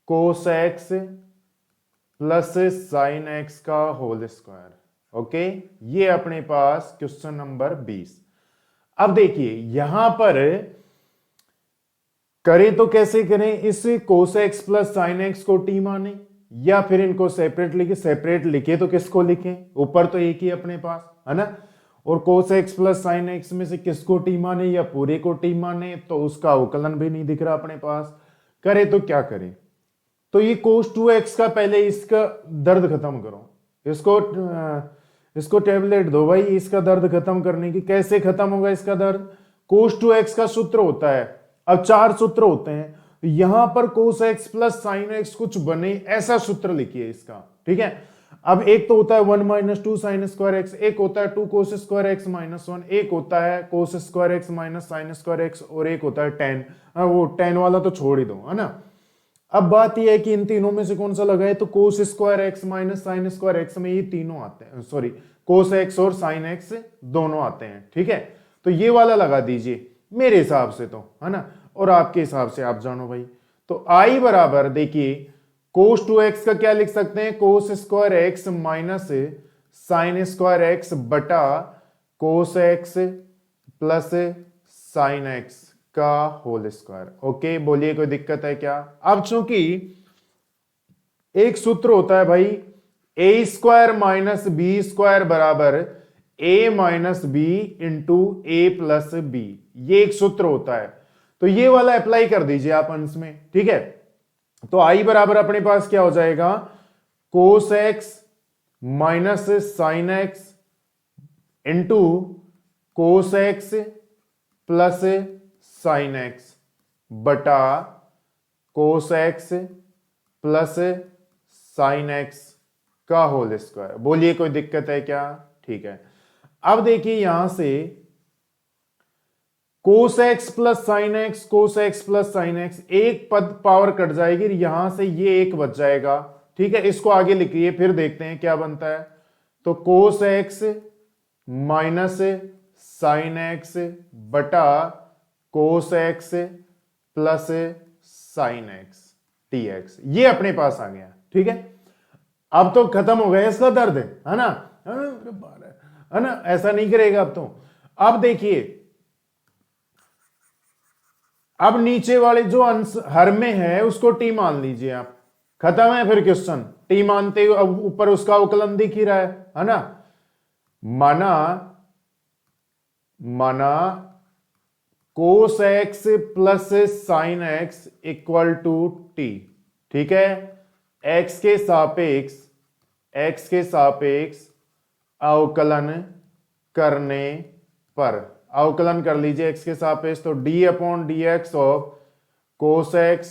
cos x plus sin x का होल स्क्वायर। ओके, ये अपने पास क्वेश्चन नंबर 20। अब देखिए यहां पर करें तो कैसे करें, इस cos x plus sin x को t माने या फिर इनको सेपरेट लिखे। सेपरेट लिखे तो किसको लिखें, ऊपर तो एक ही अपने पास, है ना, और cos x plus sin x में से किसको t माने या पूरे को t माने, तो उसका अवकलन भी नहीं दिख रहा अपने पास। करे तो क्या करें, तो ये cos 2x का पहले इसका दर्द खत्म करो, इसको टेबलेट दो भाई, इसका दर्द खत्म करने की। कैसे खत्म होगा इसका दर्द, cos 2x का सूत्र होता है, अब 4 सूत्र होते हैं, यहां पर cos x plus sin x कुछ बने ऐसा सूत्र लिखिए इसका। ठीक है, अब एक तो होता है 1 माइनस 2 साइन स्क्वायर एक्स, एक होता है 2 कोस स्क्वायर एक्स माइनस 1, एक होता है कोस square x minus sign square x, और एक होता है 10। वो 10 वाला तो छोड़ ही दो, है ना। अब बात यह है कि इन तीनों में से कौन सा लगाए, तो कोस square x minus sign square x में ये तीनों आते हैं, सॉरी कोस एक्स और साइन एक्स दोनों आते हैं। ठीक है, तो ये वाला लगा दीजिए मेरे हिसाब से, तो है ना, और आपके हिसाब से आप जानो भाई। तो आई बराबर देखिए cos 2x का क्या लिख सकते हैं, cos square x minus sign square x बटा cos x plus sine x का होल स्क्वायर। ओके, बोलिए कोई दिक्कत है क्या। अब चूंकि एक सूत्र होता है भाई ए स्क्वायर माइनस बी स्क्वायर बराबर ए माइनस बी इंटू ए प्लस बी, ये एक सूत्र होता है, तो ये वाला अप्लाई कर दीजिए आप अंश में। ठीक है, तो आई बराबर अपने पास क्या हो जाएगा, cos x minus sine x into cos x plus sine x बटा cos x plus sine x का होल स्क्वायर। बोलिए कोई दिक्कत है क्या। ठीक है, अब देखिए यहां से cos x plus sine x, cos x plus sine x, एक पद पावर कट जाएगी, यहां से ये एक बच जाएगा। ठीक है, इसको आगे लिखिए फिर देखते हैं क्या बनता है। तो cos x minus sine x बटा cos x plus sine x t x, ये अपने पास आ गया। ठीक है, अब तो खत्म हो गया इसका दर्द, है ना, है ना, ऐसा नहीं करेगा अब तो। अब देखिए, अब नीचे वाले जो अंश हर में है उसको टी मान लीजिए आप, खत्म है फिर क्वेश्चन। टी मानते हुए अब ऊपर उसका अवकलन दिख ही रहा है ना। माना माना cos x plus sine x equal to t. ठीक है, एक्स के सापेक्ष अवकलन करने पर, अवकलन कर लीजिए एक्स के सापेक्ष, तो d upon d x of cos x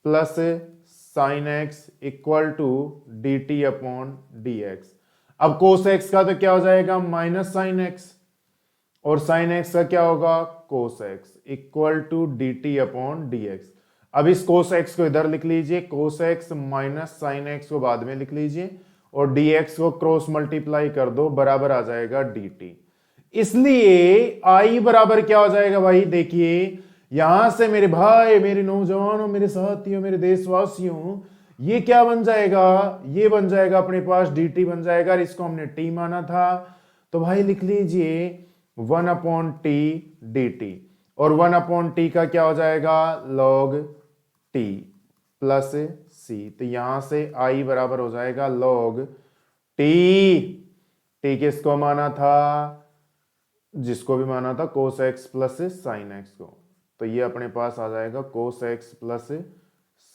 plus sine x equal to d t upon d x. अब कोस एक्स का तो क्या हो जाएगा माइनस साइन एक्स, और साइन एक्स का क्या होगा cos x equal to d t upon d x. अब इस कोस एक्स को इधर लिख लीजिए, cos x minus sine x को बाद में लिख लीजिए, और डी एक्स को क्रॉस मल्टीप्लाई कर दो, बराबर आ जाएगा डी टी। इसलिए आई बराबर क्या हो जाएगा भाई, देखिए यहां से मेरे भाई, मेरे नौजवानों, मेरे साथियों, मेरे देशवासियों, ये क्या बन जाएगा, ये बन जाएगा अपने पास डी टी बन जाएगा, इसको हमने टी माना था, तो भाई लिख लीजिए 1 अपॉन टी डी टी, और 1 अपॉन टी का क्या हो जाएगा लॉग टी प्लस सी, तो यहां से आई बराबर हो जाएगा लॉग टी। टी किसको माना था, जिसको भी माना था कोस एक्स प्लस साइन एक्स को, तो ये अपने पास आ जाएगा कोस x plus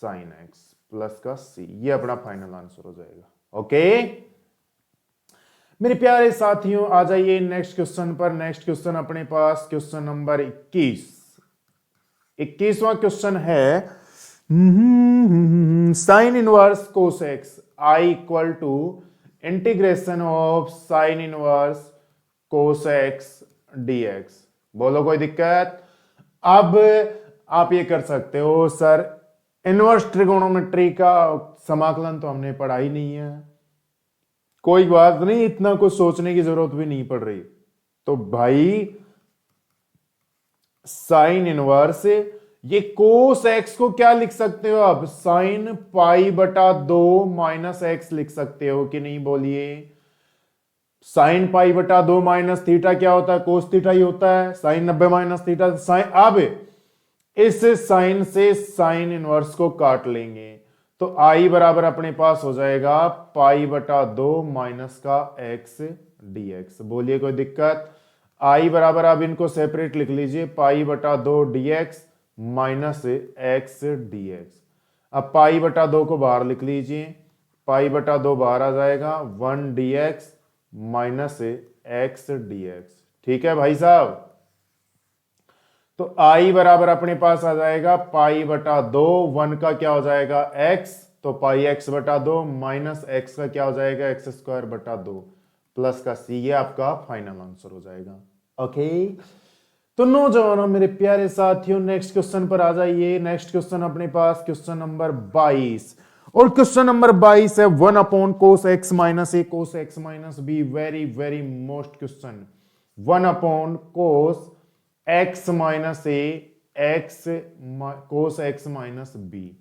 sine x plus का सी, ये अपना फाइनल आंसर हो जाएगा। ओके मेरे प्यारे साथियों, आ जाइए नेक्स्ट क्वेश्चन पर। नेक्स्ट क्वेश्चन अपने पास क्वेश्चन नंबर 21वां क्वेश्चन है, sine inverse cos x I equal to integration of sine inverse cos x d x. बोलो कोई दिक्कत। अब आप ये कर सकते हो, सर इनवर्स ट्रिगोनोमेट्री का समाकलन तो हमने पढ़ा ही नहीं है, कोई बात नहीं, इतना कुछ सोचने की जरूरत भी नहीं पड़ रही। तो भाई साइन इनवर्स, ये कोस एक्स को क्या लिख सकते हो आप, साइन पाई बटा 2 माइनस एक्स लिख सकते हो कि नहीं, बोलिए। साइन पाई बटा 2 माइनस थीटा क्या होता है, कोस थीटा ही होता है, साइन 90 माइनस थीटा साइन। अब इस साइन से साइन इनवर्स को काट लेंगे, तो आई बराबर अपने पास हो जाएगा पाई बटा 2 माइनस का एक्स डीएक्स। बोलिए कोई दिक्कत। आई बराबर, अब इनको सेपरेट लिख लीजिए, पाई बटा 2 डीएक्स माइनस एक्स डीएक्स। अब पाई बटा 2 को बाहर लिख लीजिए, पाई बटा 2 बाहर आ जाएगा, 1 डीएक्स माइनस एक्स डीएक्स। ठीक है भाई साहब, तो आई बराबर अपने पास आ जाएगा पाई बटा 2, 1 का क्या हो जाएगा एक्स, तो पाई एक्स बटा 2 माइनस एक्स का क्या हो जाएगा एक्स स्क्वायर बटा 2 प्लस का सी, ये आपका फाइनल आंसर हो जाएगा। ओके तो नौजवानों, मेरे प्यारे साथियों, नेक्स्ट क्वेश्चन पर आ जाइए। नेक्स्ट क्वेश्चन अपने पास क्वेश्चन नंबर 22, और क्वेश्चन नंबर 22 है 1 upon cos x minus a cos x minus b. Very very most question, 1 upon cos x minus a x cos x minus b.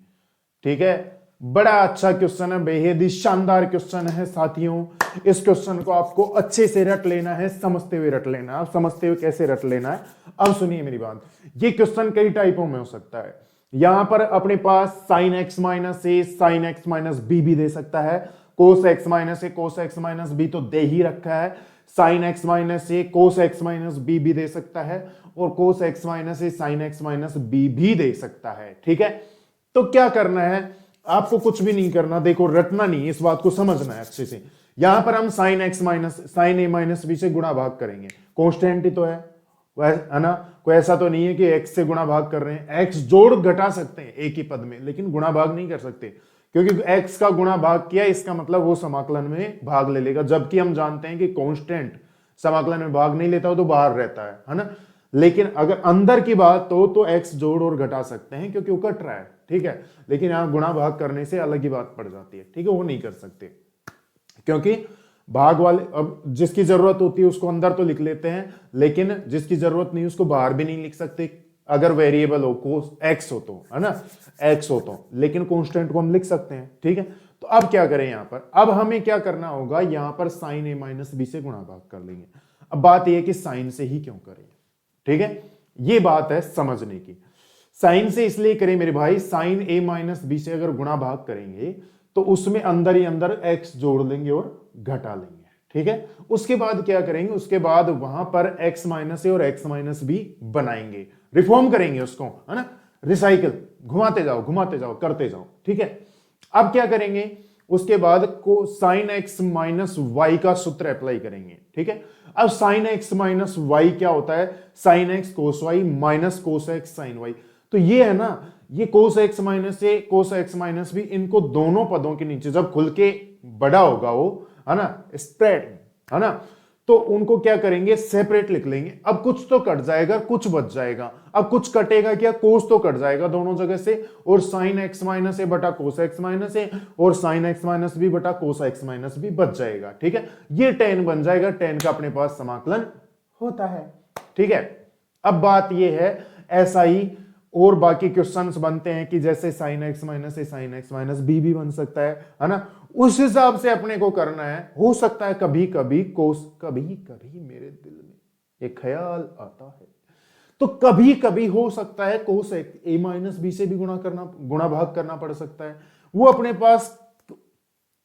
ठीक है, बड़ा अच्छा क्वेश्चन है, बेहद ही शानदार क्वेश्चन है साथियों। इस क्वेश्चन को आपको अच्छे से रट लेना है, समझते हुए रट लेना है। आप समझते हुए कैसे रट लेना है, अब सुनिए मेरी बात। ये क्वेश्चन कई टाइपों में हो सकता है। यहां पर अपने पास साइन एक्स माइनस ए साइन एक्स माइनस बी भी दे सकता है, कोस x minus a cos x minus b तो दे ही रखा है, sine x minus a cos x minus B भी दे सकता है, और कोस एक्स माइनस ए साइन एक्स माइनस बी भी दे सकता है। ठीक है, तो क्या करना है, आपको कुछ भी नहीं करना, देखो रटना नहीं, इस बात को समझना है अच्छे से। यहां पर हम sign x minus sign a minus B से गुणा भाग करेंगे, कांस्टेंट ही तो है ना, कोई ऐसा तो नहीं है कि एक्स से गुणा भाग कर रहे हैं। एक्स जोड़ घटा सकते हैं एक ही पद में, लेकिन गुणा भाग नहीं कर सकते, क्योंकि एक्स का गुणा भाग किया इसका मतलब वो समाकलन में भाग ले लेगा, जबकि हम जानते हैं कि कांस्टेंट समाकलन में भाग नहीं लेता हो तो बाहर रहता है ना। लेकिन अगर अंदर की बात तो x जोड़ और घटा सकते हैं क्योंकि वो कट रहा है, ठीक है। लेकिन यहां गुणा भाग करने से अलग ही बात पड़ जाती है, ठीक है, वो नहीं कर सकते क्योंकि भाग वाले, अब जिसकी जरूरत होती है उसको अंदर तो लिख लेते हैं, लेकिन जिसकी जरूरत नहीं उसको बाहर भी नहीं लिख सकते अगर वेरिएबल हो, को एक्स हो तो, है ना, एक्स हो तो, लेकिन कांस्टेंट को हम लिख सकते हैं, ठीक है। तो अब क्या करें यहां पर, अब हमें क्या करना होगा, यहां पर साइन ए माइनस बी से गुणा भाग कर लेंगे। अब बात यह है कि साइन से ही क्यों करें, ठीक है, ये बात है समझने की। साइन से इसलिए करें मेरे भाई, साइन ए माइनस बी से अगर गुणा भाग करेंगे तो उसमें अंदर ही अंदर एक्स जोड़ लेंगे और घटा लेंगे, ठीक है। उसके बाद क्या करेंगे, उसके बाद वहां पर एक्स माइनस ए और एक्स माइनस बी बनाएंगे, रिफॉर्म करेंगे उसको, है ना, रिसाइकल, घुमाते जाओ करते जाओ, ठीक है। अब क्या करेंगे, उसके बाद को साइन एक्स माइनस वाई का सूत्र अप्लाई करेंगे, ठीक है। अब साइन एक्स माइनस वाई क्या होता है, sine x cos y minus cos x sine y. तो ये है ना, ये cos x minus a cos x minus b, इनको दोनों पदों के नीचे जब खुल के बड़ा होगा वो, है ना, स्प्रेड, है ना, तो उनको क्या करेंगे, सेपरेट लिख लेंगे। अब कुछ तो कट जाएगा, कुछ बच जाएगा। अब कुछ कटेगा क्या, कोस तो कट जाएगा दोनों जगह से, और साइन एक्स माइनस ए बटा कोस एक्स माइनस ए और साइन एक्स माइनस बी बटा कोस एक्स माइनस बी बच जाएगा, ठीक है। ये टेन बन जाएगा, टेन का अपने पास समाकलन होता है, ठीक है। अब बात ये है, ऐसा ही और बाकी क्वेश्चंस बनते हैं कि जैसे साइन एक्स माइनस ए साइन एक्स माइनस बी भी बन सकता है ना, उस हिसाब से अपने को करना है। हो सकता है कभी कभी कोस, कभी कभी मेरे दिल में एक ख्याल आता है, तो कभी कभी हो सकता है कोस ए माइनस बी से भी गुणा भाग करना पड़ सकता है। वो अपने पास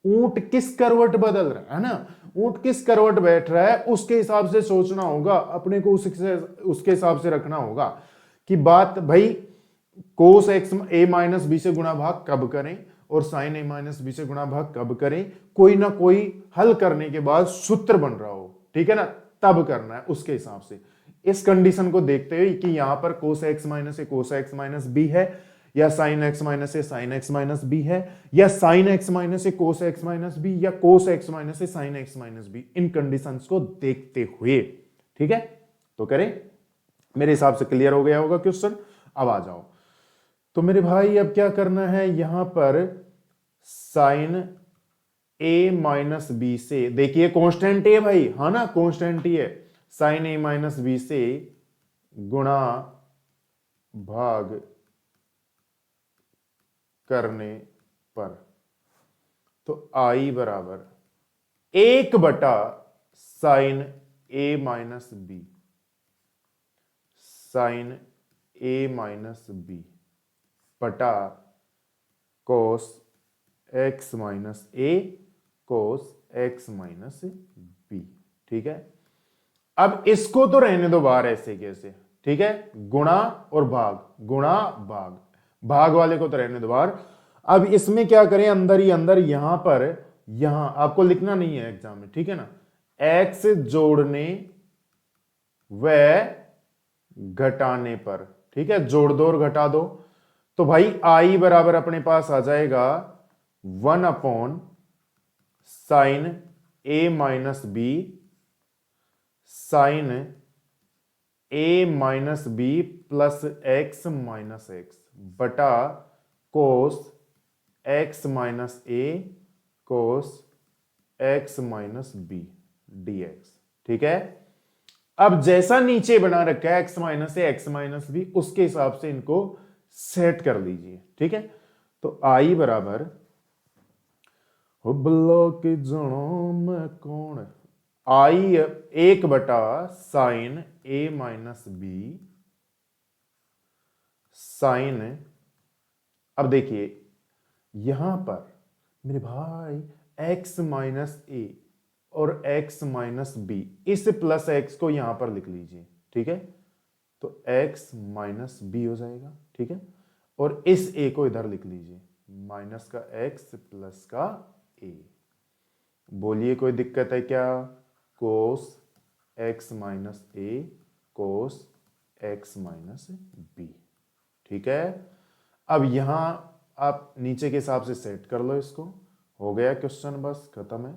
ऊंट किस करवट बदल रहा है ना, ऊंट किस करवट बैठ रहा है उसके हिसाब से सोचना होगा अपने को, उसके हिसाब से रखना होगा कि बात भाई कोस एक्स ए माइनस बी से गुणा भाग कब करें और साइन ए माइनस बी से गुणा भाग कब करें, कोई ना कोई हल करने के बाद सूत्र बन रहा हो, ठीक है ना, तब करना है उसके हिसाब से। इस कंडीशन को देखते हुए कि यहां पर कोस x minus a cos x minus B है, या साइन एक्स माइनस ए साइन एक्स माइनस बी है, या sign x minus a cos x minus B, या कोस एक्स माइनस ए साइन एक्स माइनस बी, इन कंडीशंस को देखते हुए, ठीक है। तो करें, मेरे हिसाब से क्लियर हो गया होगा क्वेश्चन। अब आ जाओ, तो मेरे भाई अब क्या करना है, यहां पर साइन ए माइनस बी से, देखिए कांस्टेंट है भाई, हाँ ना, कांस्टेंट ही है, साइन ए माइनस बी से गुणा भाग करने पर, तो आई बराबर 1 sine a minus b, sine a minus B बटा cos x minus a cos x minus b, ठीक है। अब इसको तो रहने दो बाहर ऐसे कैसे, ठीक है, गुणा और भाग, गुणा भाग, भाग वाले को तो रहने दो बाहर। अब इसमें क्या करें, अंदर ही अंदर यहां पर, यहां आपको लिखना नहीं है एग्जाम में, ठीक है ना, एक्स जोड़ने व घटाने पर, ठीक है, जोड़ दो और घटा दो। तो भाई आई बराबर अपने पास आ जाएगा 1 sine a minus b sine a minus b plus x minus x बटा cos x minus a cos x minus b dx, ठीक है। अब जैसा नीचे बना रखा है x minus a x minus b, उसके हिसाब से इनको सेट कर लीजिए, ठीक है। तो आई बराबर ब्लॉक में कौन, आई 1 sine a minus b sign, अब देखिए यहां पर मेरे भाई x माइनस ए और x माइनस बी, इस प्लस x को यहां पर लिख लीजिए, ठीक है। तो x माइनस बी हो जाएगा, ठीक है, और इस a को इधर लिख लीजिए, माइनस का x प्लस का a। बोलिए कोई दिक्कत है क्या, कोस x minus a cos x minus b, ठीक है। अब यहां आप नीचे के हिसाब से सेट कर लो इसको, हो गया क्वेश्चन, बस खत्म है।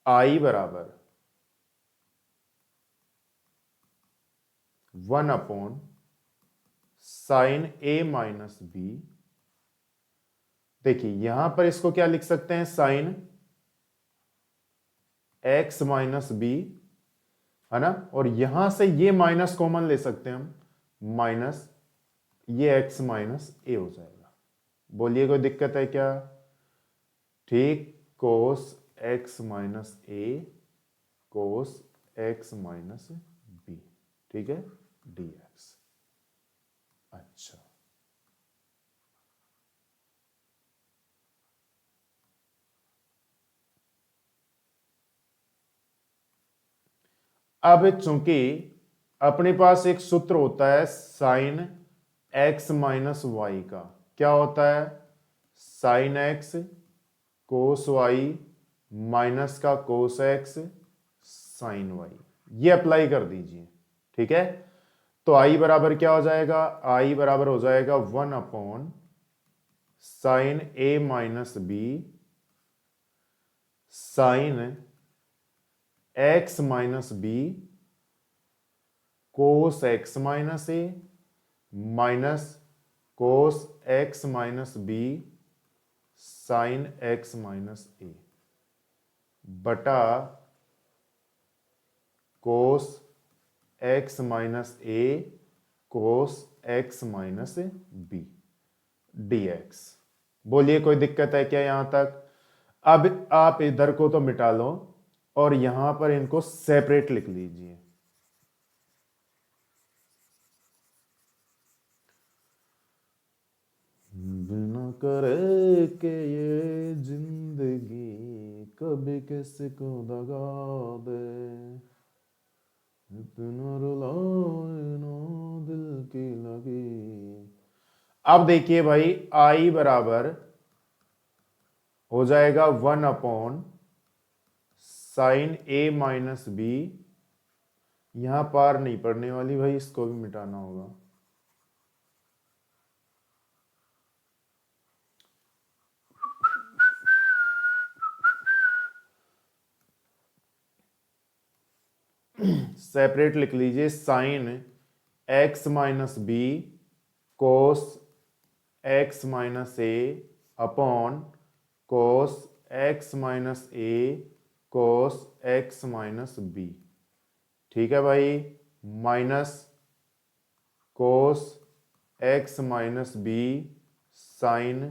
आई बराबर 1 साइन ए माइनस बी। देखिए यहां पर इसको क्या लिख सकते हैं, साइन एक्स माइनस बी, है ना, और यहां से ये माइनस कॉमन ले सकते हैं हम, माइनस ये एक्स माइनस ए हो जाएगा। बोलिए कोई दिक्कत है क्या? ठीक, कोस x minus a cos x minus b, ठीक है, dx। अच्छा, अब चूंकि अपने पास एक सूत्र होता है साइन एक्स माइनस वाई का, क्या होता है, sine x cos y minus का कोस एक्स साइन वाई, ये अप्लाई कर दीजिए, ठीक है। तो आई बराबर क्या हो जाएगा, आई बराबर हो जाएगा 1 sine a minus b sine x minus b cos x minus a minus cos x minus b sine x minus a बटा cos x minus a cos x minus b dx। बोलिए कोई दिक्कत है क्या यहां तक? अब आप इधर को तो मिटा लो और यहां पर इनको सेपरेट लिख लीजिए। बिना करे के ये जिंदगी कभी किसी को दगा दे, इतना रुलाए ना दिल की लगी। अब देखिए भाई आई बराबर हो जाएगा 1 साइन ए माइनस बी, यहां पार नहीं पड़ने वाली भाई, इसको भी मिटाना होगा। सेपरेट लिख लीजिए, sine x minus b cos x minus a upon cos x minus a cos x minus b, ठीक है भाई, minus cos x minus b sine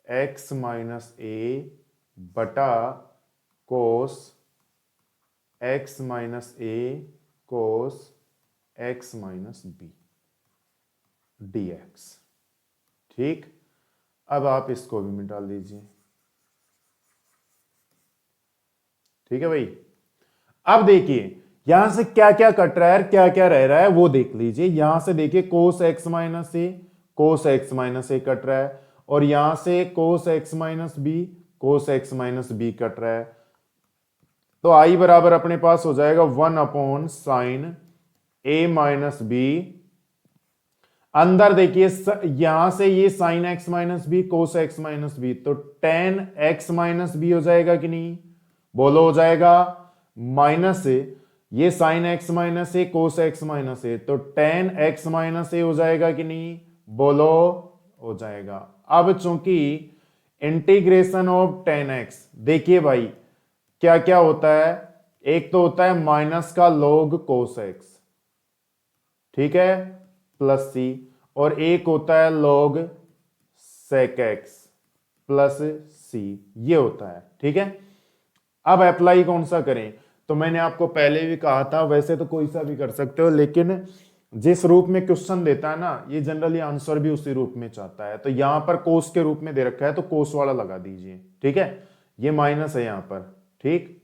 x minus a बटा cos x minus a cos x minus b dx। ठीक, अब आप इसको भी मिटा लीजिए, ठीक है भाई। अब देखिए यहां से क्या क्या कट रहा है, क्या क्या रह रहा है वो देख लीजिए। यहां से देखिए cos x minus a cos x minus a cut रहा है, और यहां से cos x minus b cos x minus b cut रहा है। तो आई बराबर अपने पास हो जाएगा 1 साइन ए माइनस बी, अंदर देखिए यहां से ये sine x minus b cos x minus b, तो टेन एक्स माइनस बी हो जाएगा कि नहीं, बोलो हो जाएगा, माइनस ये sine x minus a cos x minus a, तो टेन एक्स माइनस ए हो जाएगा कि नहीं, बोलो हो जाएगा। अब चूंकि इंटीग्रेशन ऑफ टेन एक्स, देखिए भाई क्या क्या होता है, एक तो होता है माइनस का लॉग कोस एक्स, ठीक है, प्लस सी, और एक होता है लॉग सेक एक्स प्लस सी, ये होता है, ठीक है। अब अप्लाई कौन सा करें, तो मैंने आपको पहले भी कहा था, वैसे तो कोई सा भी कर सकते हो, लेकिन जिस रूप में क्वेश्चन देता है ना, ये जनरली आंसर भी उसी रूप में चाहता है। तो यहां पर कोस के रूप में दे रखा है तो कोस वाला लगा दीजिए, ठीक है, ये माइनस है यहां पर, ठीक।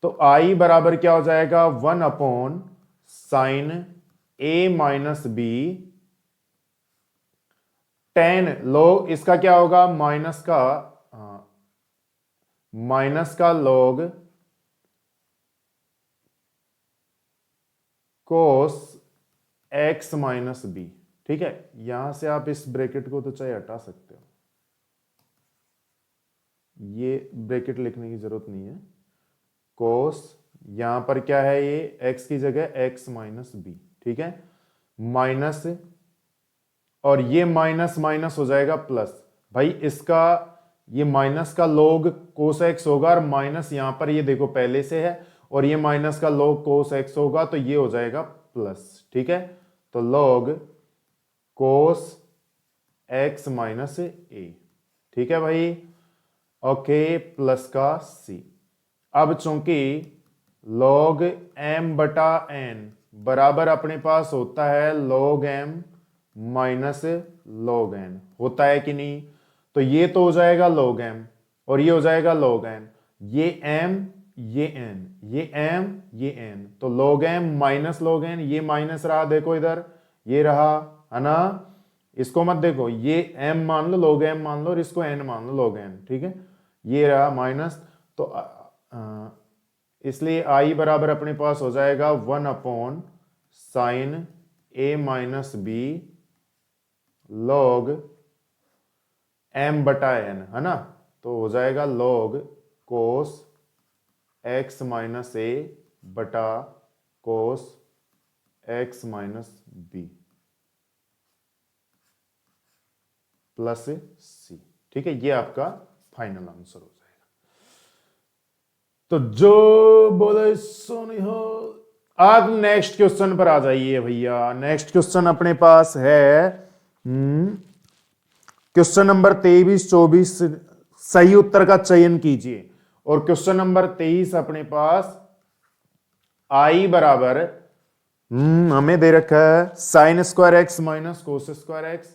तो आई बराबर क्या हो जाएगा 1 sine a minus b, tan log इसका क्या होगा, माइनस का log cos x minus b, ठीक है। यहां से आप इस ब्रैकेट को तो चाहे हटा सकते हो, ये ब्रैकेट लिखने की जरूरत नहीं है, कोस यहां पर क्या है, ये x की जगह x माइनस बी, ठीक है, माइनस, और ये माइनस माइनस हो जाएगा प्लस। भाई इसका ये माइनस का log कोस x होगा, और माइनस यहां पर ये देखो पहले से है, और ये माइनस का log कोस x होगा, तो ये हो जाएगा प्लस, ठीक है। तो log कोस x माइनस ए, ठीक है भाई, ओके, प्लस का c। अब चूंकि log m बटा n बराबर अपने पास होता है log m minus log n, होता है कि नहीं, तो ये तो हो जाएगा log m और ये हो जाएगा log n, ये m ये n, ये m ये n, तो log m minus log n, ये माइनस रहा, देखो इधर ये रहा, है ना, इसको मत देखो, ये m मान लो, log m मान लो, और इसको n मान लो log n, ठीक है, ये रहा माइनस। तो इसलिए आई बराबर अपने पास हो जाएगा 1 upon sine a minus b log m बटा एन, है ना, तो हो जाएगा log cos x minus a बटा cos x minus b plus c, ठीक है, ये आपका फाइनल आंसर हो जाएगा। तो जो बोले सो नहीं हो। अब नेक्स्ट क्वेश्चन पर आ जाइए भैया। नेक्स्ट क्वेश्चन अपने पास है क्वेश्चन नंबर 23-24, सही उत्तर का चयन कीजिए। और क्वेश्चन नंबर 23 अपने पास आई बराबर हमें दे रखा है sine square x minus cos square x,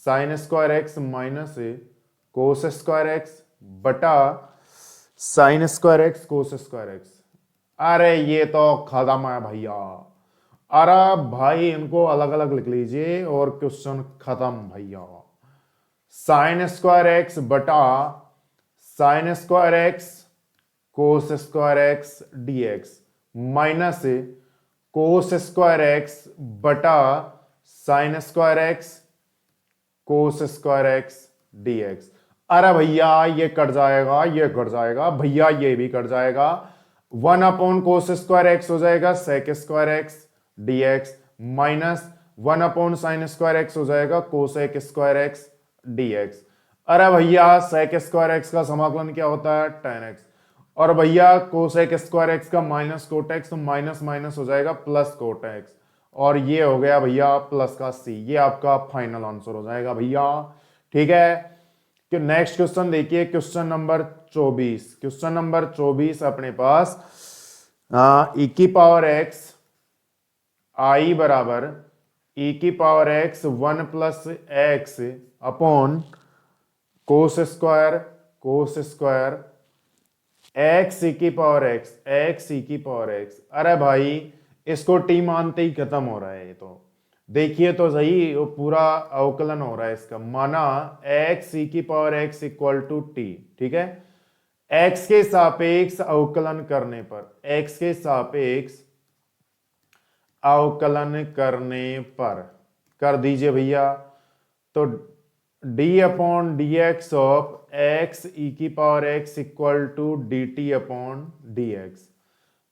sine square x minus cos square x बटा sine square x cos square x. अरे ये तो खत्म है भैया, अरे भाई इनको अलग अलग लिख लीजिए और क्वेश्चन खत्म भैया। साइन स्क्वायर एक्स बटा sine square x cos square x dx minus cos square x बटा sine square x cos square x dx. अरे भैया ये कट जाएगा, ये कट जाएगा भैया, ये भी कट जाएगा। 1 अपॉन कोस स्क्वायर एक्स हो जाएगा sec square x dx minus 1 upon sine square x हो जाएगा कोसेक स्क्वायर एक्स डीएक्स। अरे भैया सेक स्क्वायर एक्स का समाकलन क्या होता है, tan x, और भैया कोसेक स्क्वायर एक्स का माइनस कोट एक्स, तो माइनस माइनस हो जाएगा प्लस कोट एक्स, और ये हो गया भैया प्लस का c। ये आपका फाइनल आंसर हो जाएगा भैया, ठीक है। कि नेक्स्ट क्वेश्चन देखिए, क्वेश्चन नंबर 24। क्वेश्चन नंबर 24 अपने पास e की पावर x आई बराबर e की power x 1 plus x upon cos square x e की पावर एक्स ई की पावर एक्स। अरे भाई इसको टी मानते ही खत्म हो रहा है। ये तो देखिए तो सही, वो पूरा अवकलन हो रहा है इसका, माना एक्स ई की power x equal to t, ठीक है। एक्स के सापेक्ष अवकलन करने पर, एक्स के सापेक्ष अवकलन करने पर कर दीजिए भैया, तो d upon d x of x e की power x equal to d t upon d x.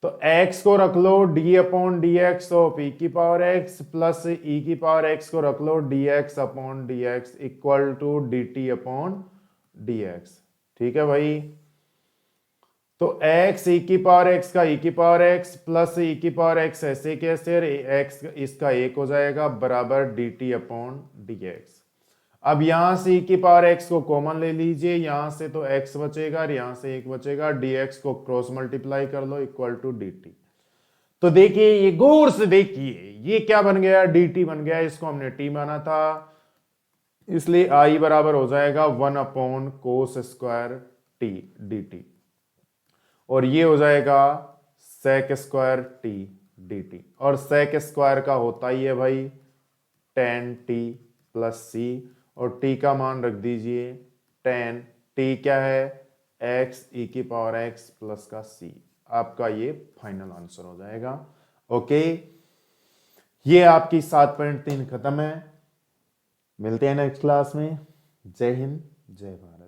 तो x को रख लो d upon d x of e की पावर x प्लस ई की पावर x को रख लो dx upon d x equal to d t upon d x, ठीक है भाई। तो x ई की पावर x का ई की पावर x प्लस ई की पावर x ऐसे कैसे, x इसका एक हो जाएगा बराबर D t upon d x. अब यहां से e की पावर x को कॉमन ले लीजिए, यहां से तो x बचेगा और यहां से 1 बचेगा, dx को क्रॉस मल्टीप्लाई कर लो इक्वल टू dt। तो देखिए ये गौर से देखिए, ये क्या बन गया, dt बन गया, इसको हमने t माना था, इसलिए i बराबर हो जाएगा 1 upon cos square t dt, और ये हो जाएगा सेक स्क्वायर t dt, और सेक स्क्वायर का होता ही है भाई tan t प्लस c, और t का मान रख दीजिए tan t क्या है, x e की पावर x प्लस का c। आपका ये फाइनल आंसर हो जाएगा। ओके, ये आपकी 7.3 खत्म है। मिलते हैं नेक्स्ट क्लास में। जय हिंद, जय भारत।